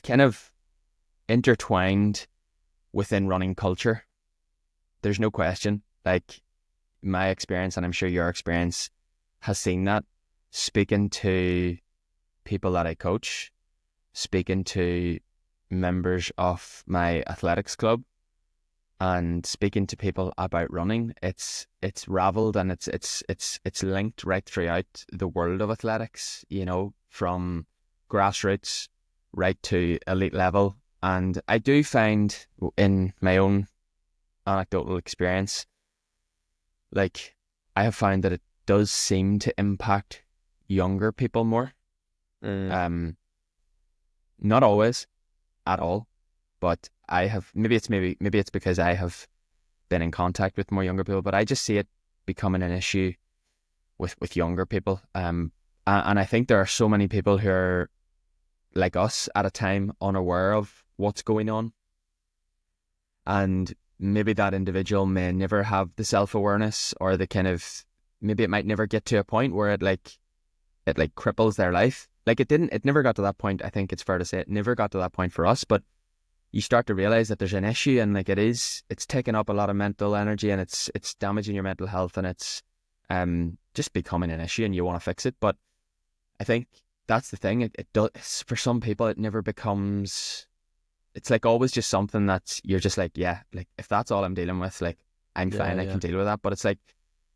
kind of intertwined within running culture. There's no question. Like, my experience, and I'm sure your experience, has seen that. Speaking to people that I coach, speaking to members of my athletics club, and speaking to people about running, it's raveled and it's linked right throughout the world of athletics, you know, from grassroots right to elite level. And I do find, in my own anecdotal experience, like, I have found that it does seem to impact younger people more. Not always, at all, but I have, maybe it's because I have been in contact with more younger people, but I just see it becoming an issue with younger people. And I think there are so many people who are like us at a time, unaware of what's going on, and maybe that individual may never have the self-awareness, or the kind of, maybe it might never get to a point where it cripples their life. Like, it never got to that point. I think it's fair to say it never got to that point for us, but you start to realize that there's an issue, and like, it's taking up a lot of mental energy, and it's damaging your mental health, and it's just becoming an issue, and you want to fix it. But I think that's the thing. It does, for some people, it never becomes, it's like always just something that you're just like, yeah, like, if that's all I'm dealing with, like, I'm fine, I can deal with that. But it's like,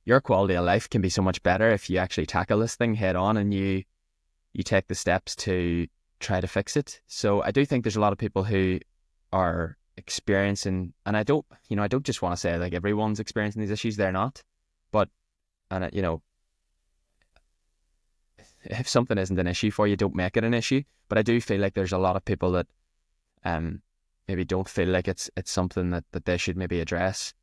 your quality of life can be so much better if you actually tackle this thing head on, and you take the steps to try to fix it. So I do think there's a lot of people who are experiencing, and I don't just want to say like everyone's experiencing these issues. They're not, but, and you know, if something isn't an issue for you, don't make it an issue. But I do feel like there's a lot of people that maybe don't feel like it's something that they should maybe address,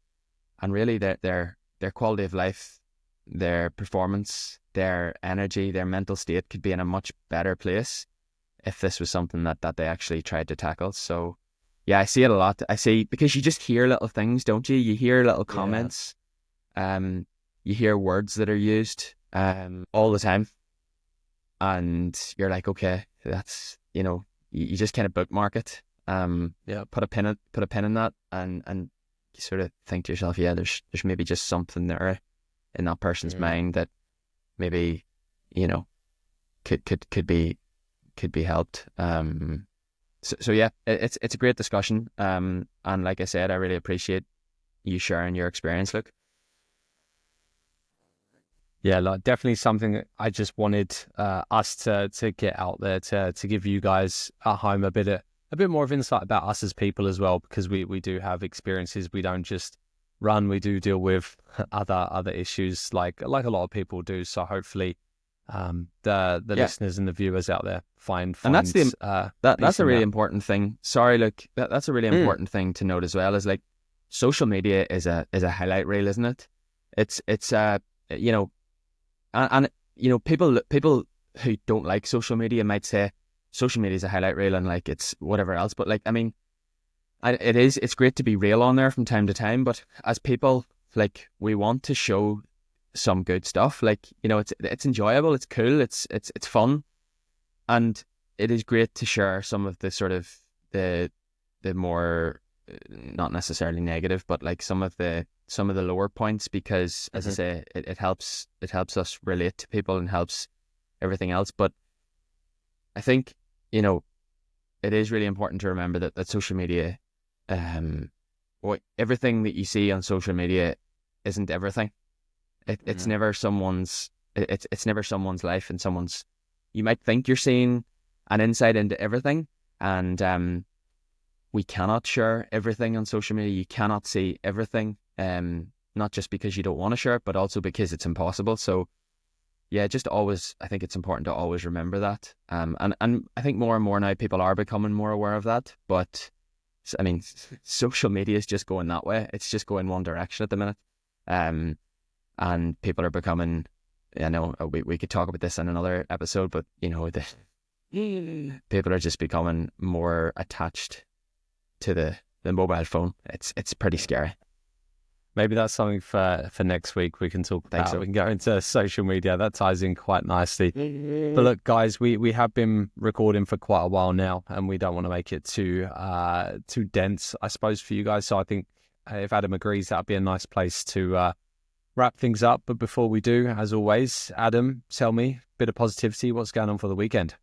and really their quality of life, their performance, their energy, their mental state could be in a much better place if this was something that they actually tried to tackle. So yeah, I see it a lot. I see, because you just hear little things, don't you? You hear little comments, you hear words that are used all the time, and you're like, okay, that's, you know, you just kind of bookmark it, put a pin in that, and you sort of think to yourself, yeah, there's maybe just something there in that person's mind that maybe, you know, could be helped. So yeah, it's a great discussion. And like I said, I really appreciate you sharing your experience, Luke. Yeah, like, definitely something that I just wanted us to get out there, to give you guys at home a bit more of insight about us as people as well, because we do have experiences. We don't just run, we do deal with other issues like a lot of people do. So hopefully the listeners and the viewers out there find and that's that's a really that. important thing. Sorry, look, that's a really important thing to note as well, is like, social media is a highlight reel, isn't it? It's you know, and you know, people who don't like social media might say social media is a highlight reel and like it's whatever else, but like, I mean, it's great to be real on there from time to time, but as people, like, we want to show some good stuff. Like, you know, it's enjoyable, it's cool, it's fun, and it is great to share some of the sort of the more, not necessarily negative, but like some of the lower points, because as I say, it helps us relate to people and helps everything else. But I think, you know, it is really important to remember that social media, everything that you see on social media isn't everything. It's never someone's. It's never someone's life, and someone's. You might think you're seeing an insight into everything, and we cannot share everything on social media. You cannot see everything. not just because you don't want to share it, but also because it's impossible. So yeah, just always, I think it's important to always remember that. And I think more and more now people are becoming more aware of that. But I mean, social media is just going that way. It's just going one direction at the minute. And people are becoming, I know we could talk about this in another episode, but you know, people are just becoming more attached to the mobile phone. It's pretty scary. Maybe that's something for next week we can talk about. So. We can go into social media. That ties in quite nicely. But look, guys, we have been recording for quite a while now, and we don't want to make it too dense, I suppose, for you guys. So I think if Adam agrees, that'd be a nice place to wrap things up. But before we do, as always, Adam, tell me a bit of positivity. What's going on for the weekend?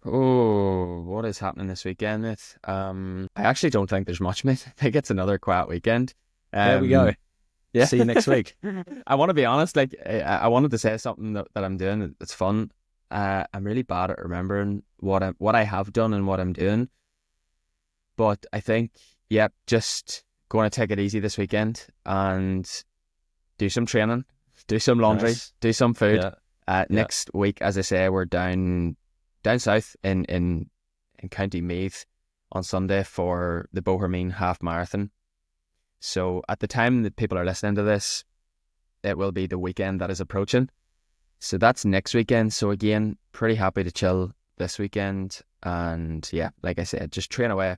What is happening this weekend, mate? I actually don't think there's much, mate. I think it's another quiet weekend. There we go. Yeah. See you next week. I want to be honest, like I wanted to say something that I'm doing. It's fun. I'm really bad at remembering what I have done and what I'm doing. But I think, yeah, just going to take it easy this weekend and do some training, do some laundry, do some food. Next week, as I say, we're down south in County Meath on Sunday for the Bohermeen half marathon. So at the time that people are listening to this, it will be the weekend that is approaching. So that's next weekend. So again, pretty happy to chill this weekend. And yeah, like I said, just train away,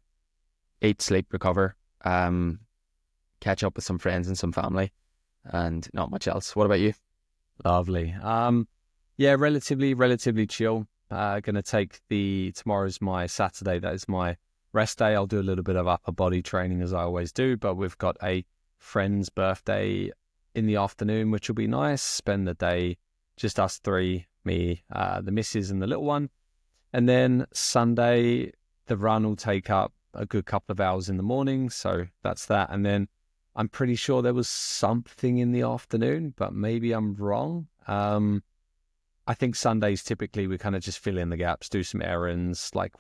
eat, sleep, recover, catch up with some friends and some family, and not much else. What about you? Lovely. Yeah, relatively chill. Gonna take tomorrow's my Saturday. That is my rest day. I'll do a little bit of upper body training as I always do, but we've got a friend's birthday in the afternoon, which will be nice. Spend the day, just us three, me, the missus and the little one. And then Sunday, the run will take up a good couple of hours in the morning. So that's that. And then I'm pretty sure there was something in the afternoon, but maybe I'm wrong. I think Sundays typically we kind of just fill in the gaps, do some errands, like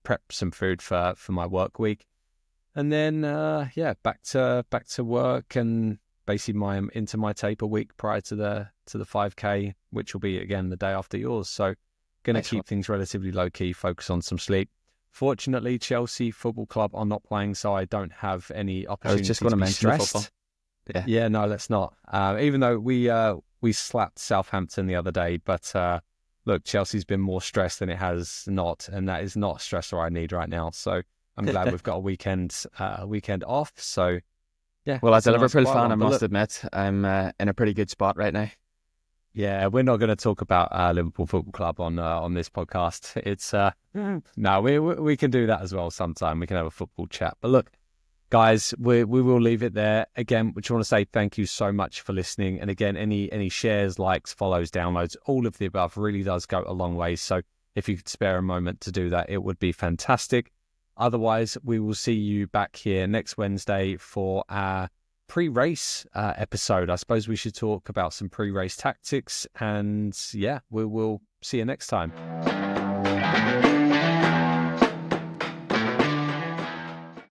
prep some food for my work week, and then back to work and basically into my taper week prior to the 5K, which will be again the day after yours. So gonna keep things relatively low key, focus on some sleep. Fortunately, Chelsea Football Club are not playing, so I don't have any opportunity. I was just going to mention football. Yeah, no, let's not. Even though we slapped Southampton the other day, but look, Chelsea's been more stressed than it has not, and that is not a stressor I need right now. So I'm glad we've got a weekend off. So yeah. Well, as a Liverpool fan, I must admit I'm in a pretty good spot right now. Yeah, we're not going to talk about Liverpool Football Club on this podcast. It's no, we can do that as well sometime. We can have a football chat. But look, guys, we will leave it there. Again, we just want to say thank you so much for listening. And again, any shares, likes, follows, downloads, all of the above really does go a long way. So if you could spare a moment to do that, it would be fantastic. Otherwise, we will see you back here next Wednesday for our pre-race episode. I suppose we should talk about some pre-race tactics. And yeah, we will see you next time.